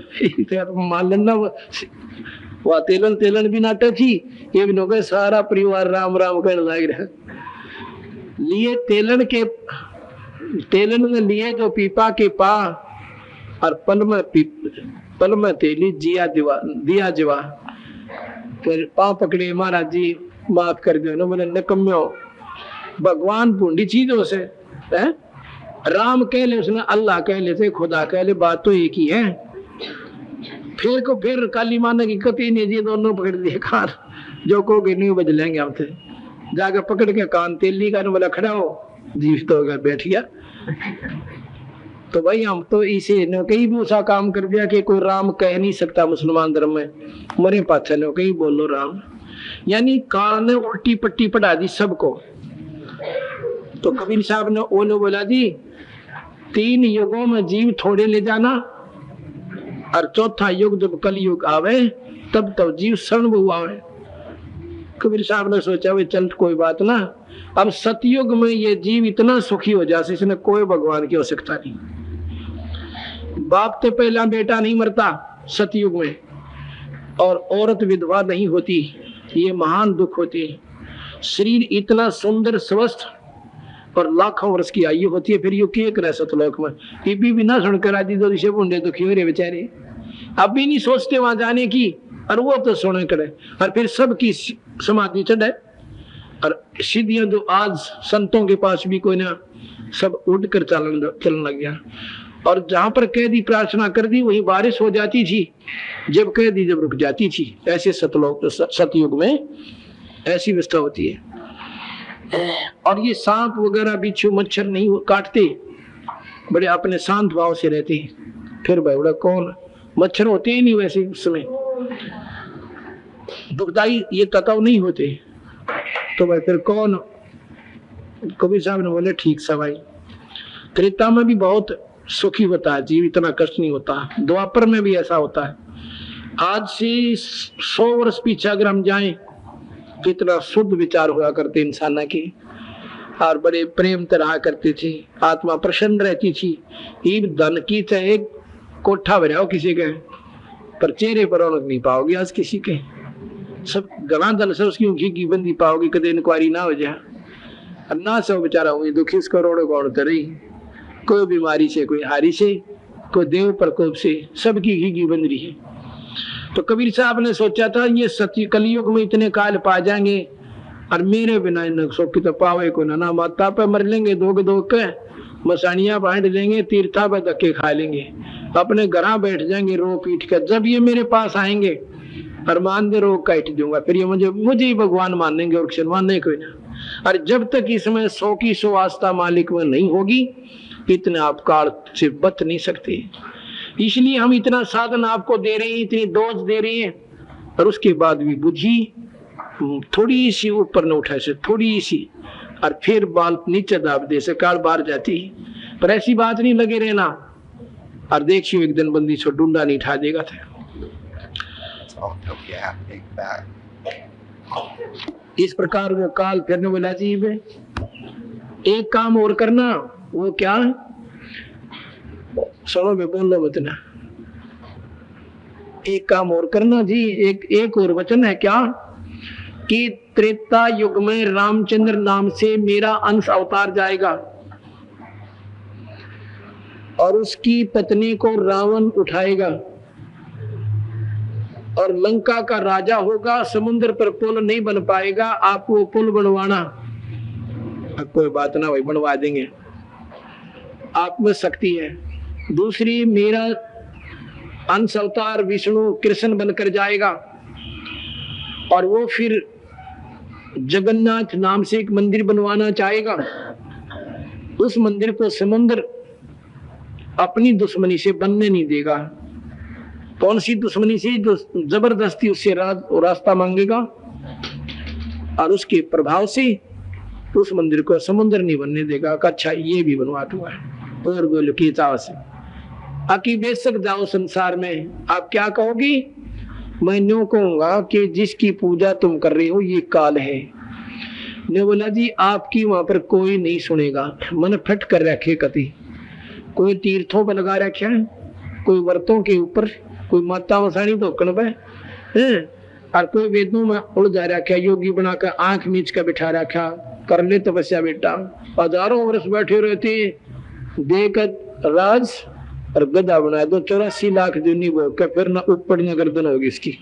मान लेना वह तेलन तेलन भी नाटे थी, ये भी लोग सारा परिवार राम राम कहने लग रहा। लिए तेलन ने लिए जो पीपा के पा, और पल में तेली जिया दिया जीवा। फिर पांव पकड़े, महाराज जी माफ कर दो। बोले, निकम्यो, भगवान भूंडी चीजों से है? राम कह ले उसने, अल्लाह कह ले, खुदा कह ले, बात तो एक ही है। फिर काली माने की कति नहीं जी, दोनों पकड़ दिए कान, जो कहोगे नहीं बज लेंगे हम थे। जाकर पकड़ के कान तेली का, बोला खड़ा हो, जीवित होकर बैठ गया। तो भाई हम तो इसे न कहीं भी ऐसा काम कर दिया कि कोई राम कह नहीं सकता मुसलमान धर्म में, मरे पाछे ने कहीं बोलो राम। यानी काल ने उल्टी पट्टी पढ़ा दी सबको। तो कबीर साहब ने ओने बोला दी, 3 युगों में जीव थोड़े ले जाना, और चौथा युग जब कल युग आवे तब तो जीव शरण आवे। कबीर साहब ने सोचा, भाई चल कोई बात ना, अब सतयुग में ये जीव इतना सुखी हो जाए, इसने कोई भगवान की आवश्यकता नहीं। बाप तो पहला बेटा नहीं मरता सतयुग में, और औरत विधवा नहीं होती, ये महान दुख होती है। शरीर इतना सुंदर स्वस्थ और लाखों वर्ष की आयु होती है, फिर यू के करे सतलोक में। बीबी भी ना सुनकर आदि दो दिशे बुंडे दुखी हो रहे बेचारे, अब भी नहीं सोचते वहां जाने की, और वो तो सुने करे। और फिर सबकी समाधि चढ़े, और सिद्धियां जो आज संतों के पास भी कोई ना, सब उड़कर चलने लग गया। और जहां पर कैदी प्रार्थना कर दी वहीं बारिश हो जाती थी, जब कैदी जब रुक जाती थी। ऐसे सतयुग में ऐसी व्यवस्था होती है। और ये सांप वगैरह बिच्छू मच्छर नहीं काटते, बड़े अपने शांत भाव से रहते हैं। फिर भाई बड़ा कौन, मच्छर होते ही नहीं वैसे उस समय, दुखदाई ये तताव नहीं होते, तो भाई फिर कौन। कबीर साहब ने बोले ठीक सा भाई, त्रेता में भी बहुत सुखी होता है जीव, इतना कष्ट नहीं होता। द्वापर में भी ऐसा होता है। आज से 100 वर्ष पीछे अगर हम जाएं, कितना शुद्ध विचार हुआ करते इंसान के, और बड़े प्रेम तरह करते थे, आत्मा प्रसन्न रहती थी। ईब धन की चाहे एक कोठा भराओ किसी के, पर चेहरे पर रौनक नहीं पाओगे आज किसी के। सब गला दल से उसकी ऊँखी की बंदी पाओगे, कदे इंक्वायरी ना हो जाए। ना सब बेचारा हुई दुखी इस करोड़ों कौन करे, कोई बीमारी से, कोई हारी से, कोई देव प्रकोप से, सबकी घी बन रही है। तो कबीर साहब ने सोचा था ये सत्य कलयुग में इतने काल पा जाएंगे, और मेरे बिना इन सुख तो पावे को ना, माता पे मर लेंगे दो के, मसानियां बांट लेंगे, तीर्था पे धक्के खा लेंगे, अपने घर बैठ जाएंगे रो पीट कर। जब ये मेरे पास आएंगे और मान दे रोग काट दूंगा, फिर ये मुझे ही भगवान मानेंगे और क्षण मानने कोई ना। और जब तक इसमें 100 की 100 आस्था मालिक में नहीं होगी, इतने आप काल से बच नहीं सकते। इसलिए हम इतना साधन आपको दे रहे हैं, इतनी डोज दे रहे हैं, और उसके बाद भी बुद्धि थोड़ी सी ऊपर न उठा से, थोड़ी सी, और फिर बाल नीचे दाब दे से काल बाहर जाती। पर ऐसी बात नहीं लगे रहना, और देखियो एक दिन बंदी से डूंडा नहीं उठा देगा था। इस प्रकार वो काल फिरने वाला जीव है। एक काम और करना, वो क्या है, सुनो मैं बोल लो बतना। एक काम और करना जी, एक और वचन है क्या, कि त्रेता युग में रामचंद्र नाम से मेरा अंश अवतार जाएगा, और उसकी पत्नी को रावण उठाएगा, और लंका का राजा होगा। समुद्र पर पुल नहीं बन पाएगा, आप वो पुल बनवाना। कोई बात ना भाई, बनवा देंगे, आप में शक्ति है। दूसरी, मेरा अंश अवतार विष्णु कृष्ण बनकर जाएगा, और वो फिर जगन्नाथ नाम से एक मंदिर बनवाना चाहेगा। उस मंदिर को समुद्र अपनी दुश्मनी से बनने नहीं देगा। कौन सी दुश्मनी से, जो जबरदस्ती उससे रास्ता मांगेगा, और उसके प्रभाव से उस मंदिर को समुद्र नहीं बनने देगा। अच्छा ये भी बनवा दूंगा, और बोलो की चाव से आकी बेशक जाओ संसार में। आप क्या कहोगी, मैं न्यों कहूंगा कि जिसकी पूजा तुम कर रहे हो ये काल है। ने बोला जी आपकी वहां पर कोई नहीं सुनेगा, मन फट कर रखे कति। कोई तीर्थों पर लगा रखा है, कोई व्रतों के ऊपर, कोई माता मसानी धोकन पे, और कोई वेदों में उलझा रखा, योगी बनाकर आंख मीच कर बिठा रखा, कर ले तपस्या बेटा। हजारों वर्ष बैठे रहते, देकर राज और गदा बना दो, 84 लाख जूनी भोग के, फिर ना ऊपर न गर्दन होगी इसकी।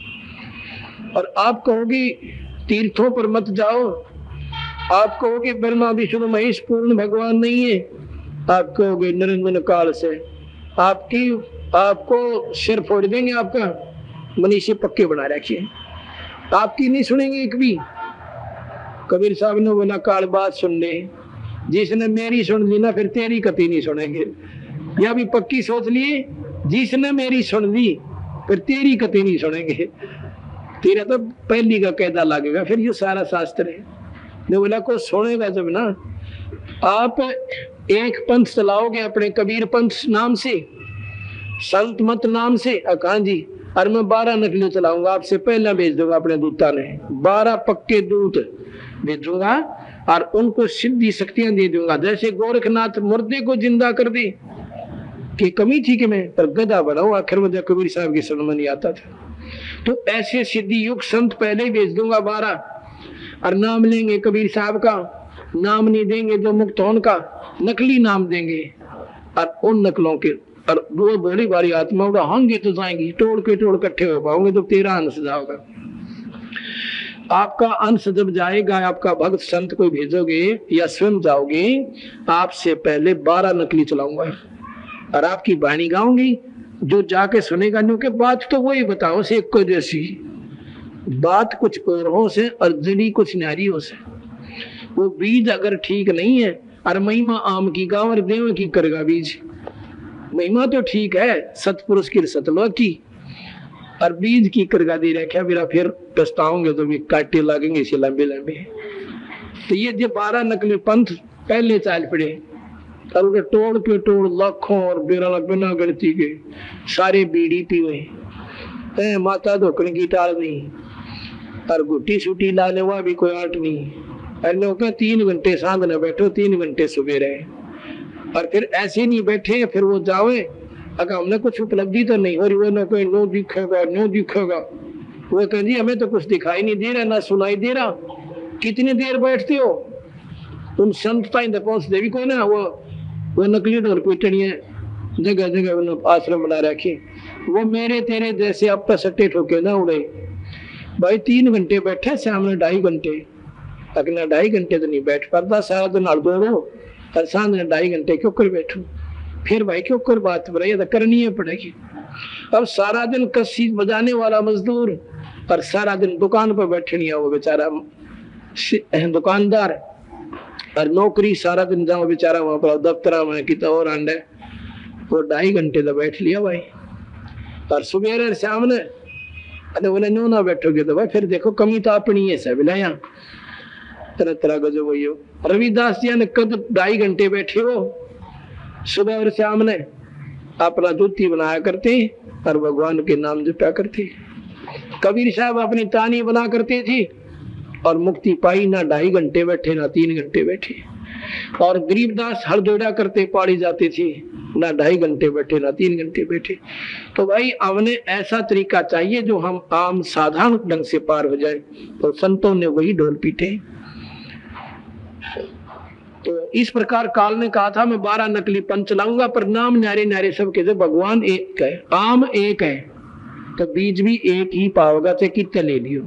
और आप कहोगे तीर्थों पर मत जाओ, आप कहोगे ब्रह्मा विष्णु महेश पूर्ण भगवान नहीं है, आप कहोगे निरंजन काल से, आपको सिर फोड़ देंगे, आपका मनीषी पक्के बना रखिए, आपकी नहीं सुनेंगे एक भी। कबीर साहब ने बोला काल बात सुन ले, जिसने मेरी सुन ली ना फिर तेरी कभी नहीं सुनेंगे। या भी पक्की सोच लिए, जिसने मेरी सुन ली फिर तेरी कभी नहीं सुनेंगे, तेरा तो पहली का कैदा लगेगा। फिर ये सारा शास्त्र है। ने बोला को सुनेगा जब ना, आप एक पंथ चलाओगे अपने कबीर पंथ नाम से, संत मत नाम से, कहा जी, और मैं 12 नकली चलाऊंगा, आपसे पहले भेज दूंगा अपने दूता ने, 12 पक्के दूत भेजूंगा, और उनको सिद्धि शक्तियां दे दूंगा। जैसे गोरखनाथ मुर्दे को जिंदा कर दे, कि कमी थी कि मैं पर गधा बनाऊं, आखिर में कबीर साहब की समझ में नहीं आता था। तो ऐसे सिद्धि युग संत पहले ही भेज दूंगा 12, और नाम लेंगे कबीर साहब का, नाम नहीं देंगे जो मुक्त होने का, नकली नाम देंगे। और उन नकलों के और दो बड़ी बारी आत्मा होंगे तो जाएंगी, तोड़ के इकट्ठे हो पाओगे तो तेरा अंश जाओगा। आपका अंश जब जाएगा, आपका भक्त संत को भेजोगे या स्वयं जाओगे, आपसे पहले 12 नकली चलाऊंगा और आपकी वाणी गाऊंगी। जो जाके सुनेगा न्यू के बात तो वही बताओ से एक को जैसी बात, कुछ कोरों से और जड़ी कुछ नारियों से। वो बीज अगर ठीक नहीं है, और महिमा आम की गाँव और देव की करगा बीज। महिमा तो ठीक है सतपुरुष की सतलोक की, और बीज की करगा दे रखा मेरा, फिर पछताओगे तो भी काटे लगेंगे इसे लंबे लंबे। तो ये जो 12 नकली पंथ पहले चाल पड़े, और उनके तोड़ के तोड़ लाखों और बिना गिनती के सारे बीड़ी पीवे, माता धोकने की टाल नहीं, और गुट्टी छुट्टी ला ले वह भी कोई आट नहीं। अरे 3 घंटे सांझ न बैठो, 3 घंटे सुबह रहे, और फिर ऐसे नहीं बैठे फिर वो जावे अगर हमने कुछ उपलब्धि तो नहीं हो रही, वो ना कोई नो दिखेगा। वो कह जी हमें तो कुछ दिखाई नहीं दे रहा, ना सुनाई दे रहा। कितनी देर बैठते हो तुम? संत ताई पहुंच देवी को ना, वो नकली ढोल पीटनिया जगह जगह आश्रम बना रखे। वो मेरे तेरे जैसे अब सट्टे ठोके ना उड़े भाई। 3 घंटे बैठे सामने 2.5 घंटे, अगला 2.5 घंटे तो नहीं बैठ पाता, सारा दिन हड़ दौड़ो और सामने 2.5 घंटे क्यों कर बैठू? फिर भाई क्यों कर बात बढ़ाई, तो करनी है पड़ेगी। अब सारा दिन कस्सी बजाने वाला मजदूर और सारा दिन दुकान पर बैठनी है वो बेचारा दुकानदार, और नौकरी सारा दिन जाओ बेचारा वहां पर दफ्तर में कितना और अंडे, वो 2.5 घंटे तो बैठ लिया भाई। और सुबह सामने अरे बोले नो ना बैठोगे तो भाई फिर देखो कमी तो अपनी है सब लाया तरह तरह का जो वही हो। रविदास जी ने कद 2.5 घंटे बैठे हो, सुबह और शाम ने अपना धोती बनाया करते और भगवान के नाम जपा करते। कबीर साहब अपनी तानी बना करते थे और मुक्ति पाई, ना 2.5 घंटे बैठे ना 3 घंटे बैठे। और गरीबदास हर दौड़ा करते पाड़ी जाते थे, ना 2.5 घंटे बैठे ना 3 घंटे बैठे। तो भाई हमने ऐसा तरीका चाहिए जो हम आम साधारण ढंग से पार हो जाए, तो संतों ने वही ढोल पीटे। तो इस प्रकार काल ने कहा था मैं 12 नकली पंथ चलाऊंगा, पर नाम न्यारे न्यारे सब के भगवान एक है, आम एक है, तो बीज भी एक ही पाओगा, चाहे कितने ले लियो।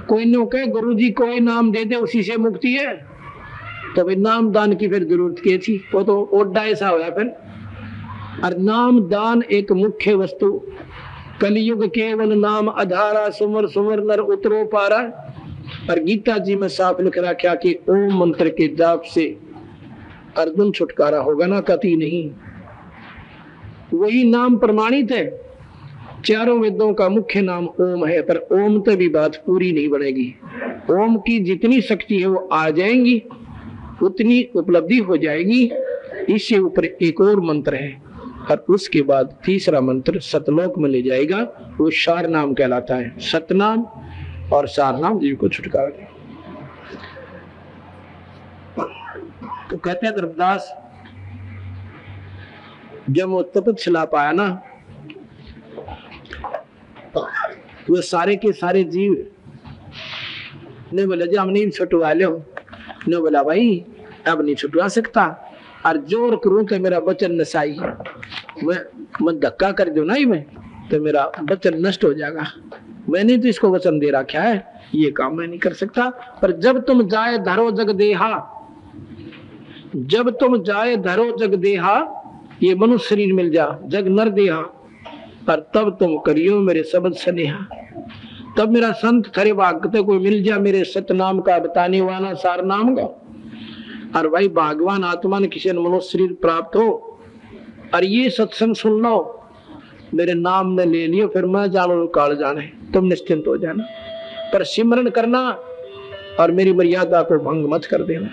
कोई नो कहे गुरु जी कोई नाम दे दे उसी से मुक्ति है, तो भाई नाम दान की फिर जरूरत क्या थी? वो तो ओड्डा ऐसा होया फिर। और नाम दान एक मुख्य वस्तु, कलयुग केवल नाम आधारा, सुमर सुमर नर उतरो पारा। और गीता जी में साफ लिख रखा कि ओम मंत्र के जाप से अर्जुन छुटकारा होगा ना, कति नहीं। वही नाम प्रमाणित है, चारों वेदों का मुख्य नाम ओम है, पर ओम तो भी बात पूरी नहीं बनेगी। ओम की जितनी शक्ति है वो आ जाएंगी, उतनी उपलब्धि हो जाएगी। इससे ऊपर एक और मंत्र है, और उसके बाद तीसरा मंत्र सतलोक में ले जाएगा, वो सार नाम कहलाता है। सतनाम और सार नाम जीव को छुटकारा दे। तो कहते हैं धर्मदास जब वो तपस्या पाया ना, वो सारे के सारे जीव ने बोला जी हम नहीं छुटवा लो, ने बोला भाई अब नहीं छुटवा सकता, और जोर करूं तो मेरा वचन नसाई है, मैं धक्का कर दूं नहीं मैं तो मेरा वचन नष्ट हो जाएगा। मैंने तो इसको वचन दे रखा है, ये काम मैं नहीं कर सकता। पर जब तुम जाए धरो जग देहा, जब तुम जाए धरो जग देहा, ये मनुष्य शरीर मिल जा जग नर देहा, पर तब तुम करियो मेरे शब्द स्नेहा। तब मेरा संत खरे भागते कोई मिल जा, मेरे सतनाम का बताने वाला सार नाम का। और भाई भगवान आत्मा ने किसी मनुष्य शरीर प्राप्त हो और ये सत्संग सुन लो, मेरे नाम ने ले लियो, फिर मैं जानो काल जाने, तुम निश्चिंत हो जाना। पर सिमरन करना और मेरी मर्यादा को भंग मत कर देना।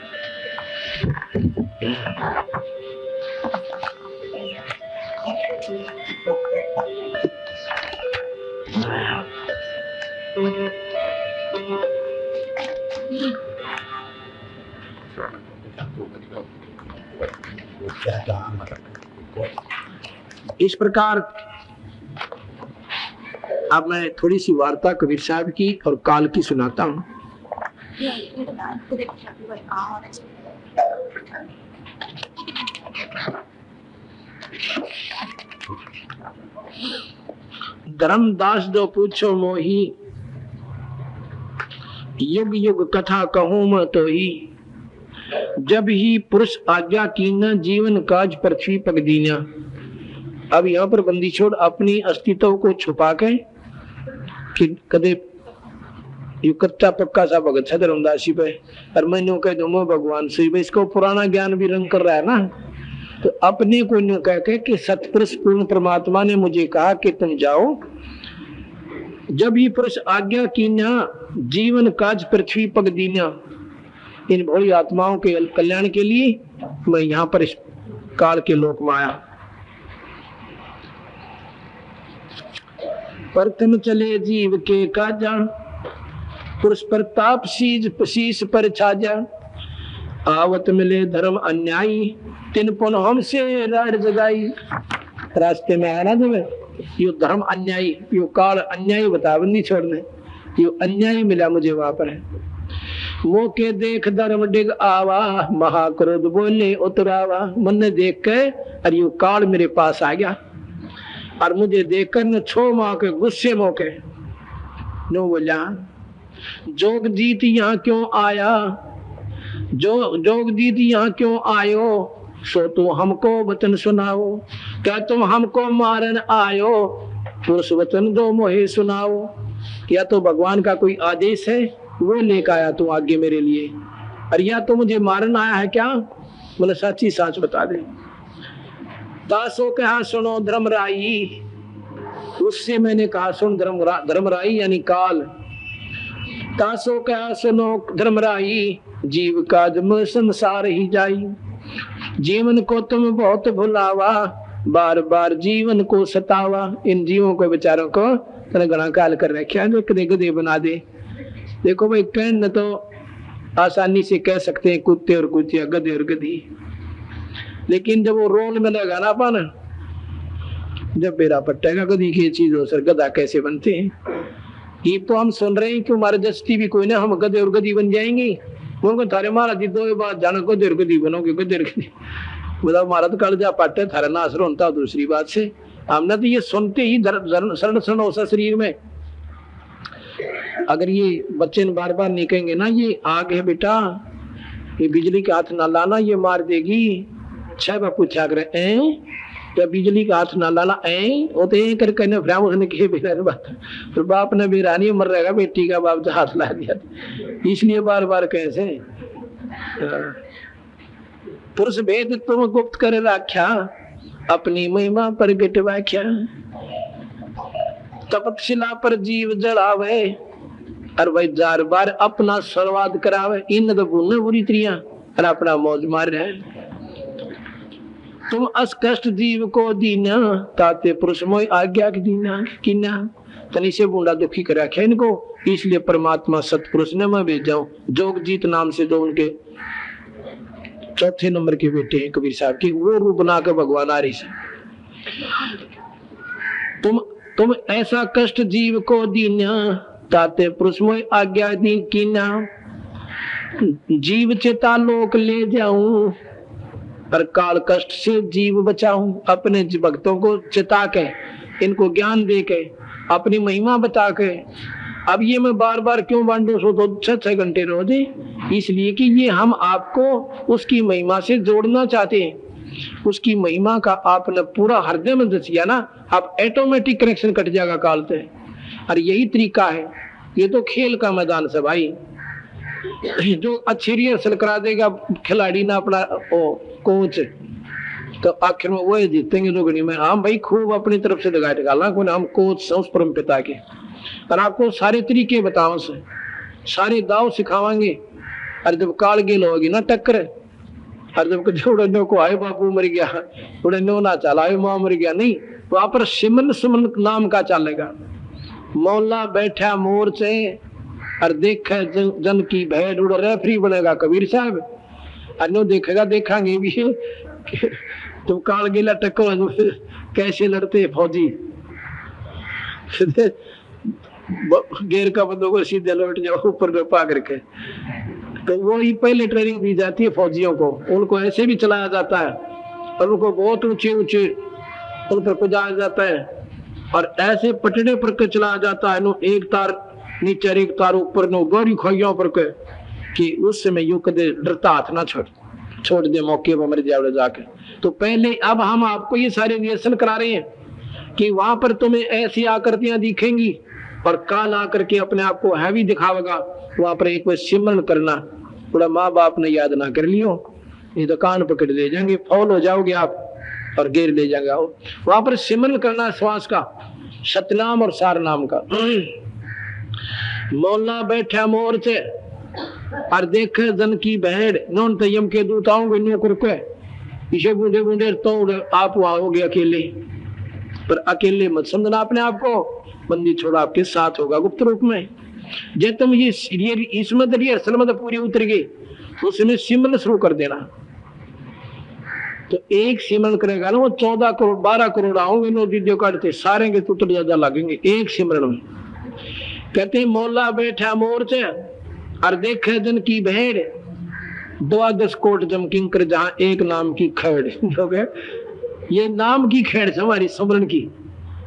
इस प्रकार अब मैं थोड़ी सी वार्ता कबीर साहब की और काल की सुनाता हूं। धर्मदास जो पूछो मोही, युग युग कथा कहूं मैं तो ही, जब ही पुरुष आज्ञा कीना, जीवन काज पृथ्वी पग दीना। अब यहाँ पर बंदी छोड़ अपनी अस्तित्व को छुपा के कि कदे यू कच्चा पक्का सा भगत है धर्मदासी पे, और मैंने कह दो मैं भगवान से, इसको पुराना ज्ञान भी रंग कर रहा है ना। तो अपने को न्यू कह के कि सतपुरुष पूर्ण परमात्मा ने मुझे कहा कि तुम जाओ, जब ही पुरुष आज्ञा कीना, जीवन काज पृथ्वी पग दीना। इन भोली आत्माओं के कल्याण के लिए मैं यहाँ पर इस काल के लोक में आया। प्रथम चले जीव के काजा, पुरुष प्रताप शीश पर छाजा। आवत मिले धर्म अन्यायी, तिन पुन हमसे राड जगाई। रास्ते में आया ना जब यो धर्म अन्यायी, यो काल अन्यायी बताबंदी छोड़ने, यो अन्यायी मिला मुझे वहां पर। मोके देख धर्म डिग आवा, महाक्रोध बोले उतरावा। मन ने देख के और यो काल मेरे पास आ गया, और मुझे देखकर न छो माँ के गुस्से मौके नो बोला, जोग जीत यहाँ क्यों आया, जोग जीत यहाँ क्यों आयो, सो तू हमको वचन सुनाओ। क्या तुम हमको मारन आयो, पुरुष वचन दो मोहे सुनाओ। क्या तो भगवान का कोई आदेश है वो लेकर आया तू आगे मेरे लिए, और या तो मुझे मारन आया है क्या? बोले सच्ची साच बता दे। दासों कहा सुनो धर्मराई, उससे मैंने कहा सुन धर्मराई यानी काल। दासों कहा सुनो धर्मराई, जीव काज में संसार ही जाई। जीवन को तुम बहुत भुलावा, बार बार जीवन को सतावा। इन जीवों को बेचारों को तेरा गणा काल कर रखा, जो कदे गधे बना दे। देखो भाई, कहना तो आसानी से कह सकते हैं कुत्ते और कुतिया, गधे और गधी, लेकिन जब वो रोल में लगाना पाना, जब बेरा पट्टेगा गधी की चीज हो सर गधा कैसे बनते हैं। ये तो हम सुन रहे हैं कि हमारे दस्ती भी कोई ना, हम गधे और गधी बन जाएंगे। उनको थारे मारा दी दो बात जानो गधे और गधी बनोगे, गधे और गधी बताओ, मारा तो कल जा पाटे थारा नाश रोनता। दूसरी बात से हमने तो ये सुनते ही शरण हो शरीर में। अगर ये बच्चे बार बार नहीं कहेंगे ना ये आग है बेटा, ये बिजली के हाथ ना लाना, ये मार देगी। छह बापू छा कर जब बिजली का हाथ ना लाना वो तो कर कहने उसने कहे बेरा बात, फिर बाप ने बेरानी मर रहेगा, बेटी का बाप हाथ ला दिया, इसलिए बार बार कैसे। पुरुष भेद तुम गुप्त कर राख्या, अपनी महिमा प्रगट व्याख्या। तपतशिला पर जीव जड़ावे, और वही जार बार अपना सर्वाद करावे। इन तो भूलने बुरी त्रियां और अपना मौज मार रहे। तुम अस कष्ट जीव को दीना, ताते पुरुष मोय आज्ञा की दीना कीना। तनी से बूंदा दुखी कर रखा इनको, इसलिए परमात्मा सतपुरुष ने मैं भेजा हूं। जोगजीत नाम से जो उनके चौथे नंबर के बेटे हैं कबीर साहब की, वो रूप बना कर भगवान आ रही से। तुम ऐसा कष्ट जीव को दीना, ताते पुरुष मोय आज्ञा दी कीना। जीव चेता लोक ले जाऊं, पर काल कष्ट से जीव बचाऊं। अपने भक्तों को चिता के, इनको ज्ञान दे के, अपनी महिमा बता के। अब ये मैं बार बार क्यों बांटू, सो तो 6-6 घंटे रोज, इसलिए कि ये हम आपको उसकी महिमा से जोड़ना चाहते हैं। उसकी महिमा का आपने पूरा हृदय में दसिया ना, आप ऑटोमेटिक कनेक्शन कट जाएगा काल से। और यही तरीका है, ये तो खेल का मैदान से भाई, जो अच्छी रिहर्सल करा देगा खिलाड़ी ना अपना कोच, तो आखिर में वो जीतेंगे दोगुनी में। हम भाई खूब अपनी तरफ से लगाए डालना, कोई हम कोच उस परम पिता के, और आपको सारे तरीके बताओ से, सारे दाव सिखावांगे। और जब काल गेल होगी ना टक्कर, और जब उड़ने को आए बापू मर गया, उड़ने ना चला माँ मर गया, नहीं, वहां पर सिमन सुमन नाम का चलेगा। मौला बैठा मोर से, और देखे जन की भेड़ उड़, रेफरी बनेगा कबीर साहब। अन्यो देखेगा, देखेंगे भी तुम काल गेला टक्कर कैसे लड़ते फौजी, गेर का बंदों को सीधे लौट जाओ ऊपर पा करके। तो वो ही पहले ट्रेनिंग दी जाती है फौजियों को, उनको ऐसे भी चलाया जाता है, और उनको बहुत ऊंचे ऊंचे उन पर पहुंचाया जाता है, और ऐसे पटड़े पर चलाया जाता है। एक तार नीचे एक तार ऊपर नो गोरी खोइयों पर के कि उस समय यूं कदे डरता हाथ ना छोड़ दे मौके पर मर जाओ जाके। तो पहले अब हम आपको ये सारे रिहर्सल करा रहे हैं कि वहां पर तुम्हें ऐसी आकृतियां दिखेंगी और काल आकर के अपने आप को हैवी दिखावेगा। वहां पर एक बार सिमरन करना, थोड़ा माँ बाप ने याद ना कर लियो, ये तो कान पकड़ ले जाएंगे, फौल हो जाओगे आप और घेर ले जाएंगे। वहां पर सिमरन करना श्वास का, सतनाम और सार नाम का। मोला बैठा मोर से और देखे जन की भेड़, नौन तयम के दूत आऊंगे न्यू करके इसे बूढ़े बूढ़े तो आप आओगे अकेले, पर अकेले मत समझना अपने आप को, बंदी छोड़ा आपके साथ होगा गुप्त रूप में। जब तुम ये इसमें रिहर्सल में पूरी उतर गई तो उसने सिमरन शुरू कर देना। तो एक सिमरन करेगा ना वो 14 करोड़ 12 करोड़ आओगे नो वीडियो काटते सारे के तुतर ज्यादा लगेंगे एक सिमरन में। कहते मौला बैठा मोर से और देखे जन की भेड़, 12 कोट जम किंकर जहां एक नाम की खेड़। ये नाम की खेड़ है हमारी सिमरन की,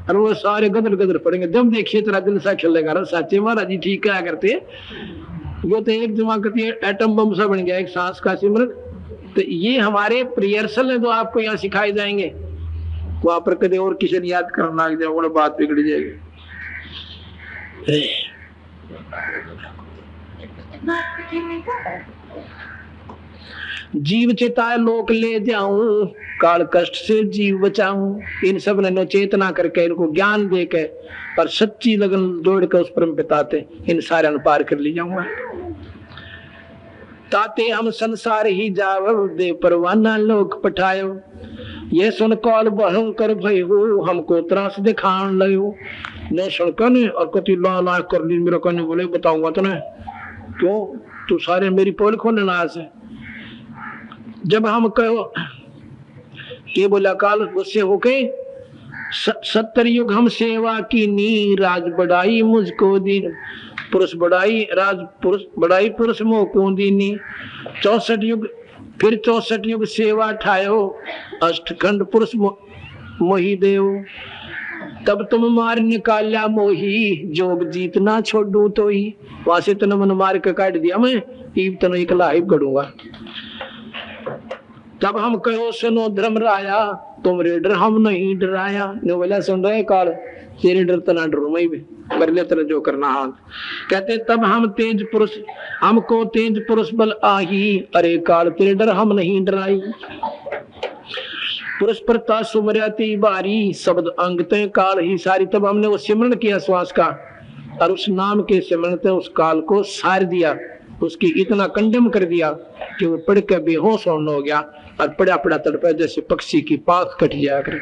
और वो सारे गदर गदर पड़ेंगे। जब देखिए तेरा दिल सा चलेगा ना साचे महाराज जी ठीक क्या करते हैं, वो तो एक दिमाग करती है एटम बम सा बन गया एक सांस का सिमरन। तो ये हमारे रिहर्सल है जो आपको यहाँ सिखाए जाएंगे, वहां पर कदे और किसी ने याद करना लग जाए वो बात बिगड़ जाएगी। जीव चेताए लोक ले जाऊं, काल कष्ट से जीव बचाऊं। इन सब ने चेतना करके इनको ज्ञान देके और सच्ची लगन जोड़ कर उस परम पिताते इन सारे पार कर ले जाऊंगा। ताते हम संसार ही जाव, दे परवाना लोक पठायो। ये सुन कौल भयंकर भय हो, हमको त्रास दिखान लयो। ने सुनकर ने और कति ला ला कर ली मेरा कहने बोले बताऊंगा तो नहीं क्यों, तू सारे मेरी पोल खोलने ना से। जब हम कहो के बोला काल गुस्से होके 70 युग हम सेवा की नी, राज बढ़ाई मुझको दीन। पुरुष बढ़ाई राज पुरुष बढ़ाई पुरुष मोह को दीनी। 64 युग फिर 64 युग सेवा ठायो, अष्टखंड पुरुष मोही देव। तब तुम मार निकाला मोही, जोग जीतना छोड़ू तो ही। वहां से तन मन मार के काट दिया मैं, ईब तन इकला ही गढ़ूंगा। तब हम कहो सुनो धर्म राया, तुमरे डर हम नहीं डराया। नो बोला सुन रहे काल तेरे डर तना डरू मैं भी बरले तरह जो करना हाथ। कहते तब हम तेज पुरुष, हमको तेज पुरुष बल आही। अरे काल तेरे डर हम नहीं डराई। पुरुष प्रता सुमरती बारी, शब्द अंग ते काल ही सारी। तब हमने वो सिमरन किया श्वास का, और उस नाम के सिमरन ते उस काल को सार दिया, उसकी इतना कंडम कर दिया कि वो पढ़ के बेहोश होने हो गया और पड़ा पड़ा तड़पा जैसे पक्षी की पाख कट जाया करे।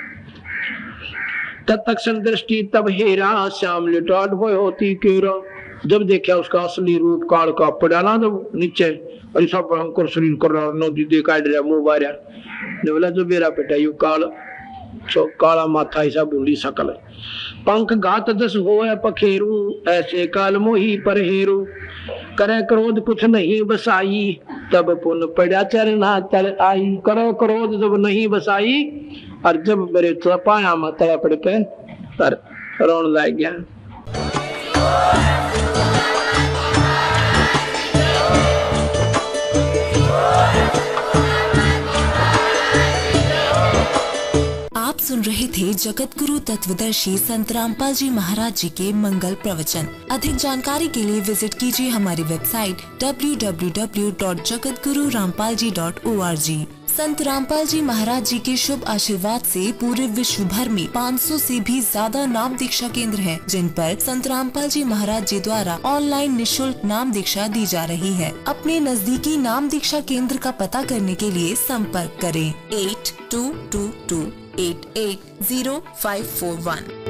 तत्क्षण दृष्टि तब हेरा, श्याम लिटाट वो होती केरा। जब देखा उसका असली रूप काल का पड़ा ना जब नीचे, और ऐसा भयंकर शरीर कर रहा नदी देखा मुंह बारिया। बोला जो बेरा पेटा यू काल, सो काला माथा ऐसा बूढ़ी सकल। पंख घात दस होए पखेरू, ऐसे काल मोही पर हेरू। करे क्रोध कुछ नहीं बसाई, तब पुन पड़ा चरना तल आई। करो क्रोध जब नहीं बसाई, और जब मेरे पाया में तड़ा पड़ के तर रोन लग गया। आप सुन रहे थे जगत गुरु तत्वदर्शी संत रामपाल जी महाराज जी के मंगल प्रवचन। अधिक जानकारी के लिए विजिट कीजिए हमारी वेबसाइट www.jagatgururampalji.org। संत रामपाल जी महाराज जी के शुभ आशीर्वाद से पूरे विश्व भर में 500 से भी ज्यादा नाम दीक्षा केंद्र हैं, जिन पर संत रामपाल जी महाराज जी द्वारा ऑनलाइन निशुल्क नाम दीक्षा दी जा रही है। अपने नजदीकी नाम दीक्षा केंद्र का पता करने के लिए संपर्क करें 8222880541।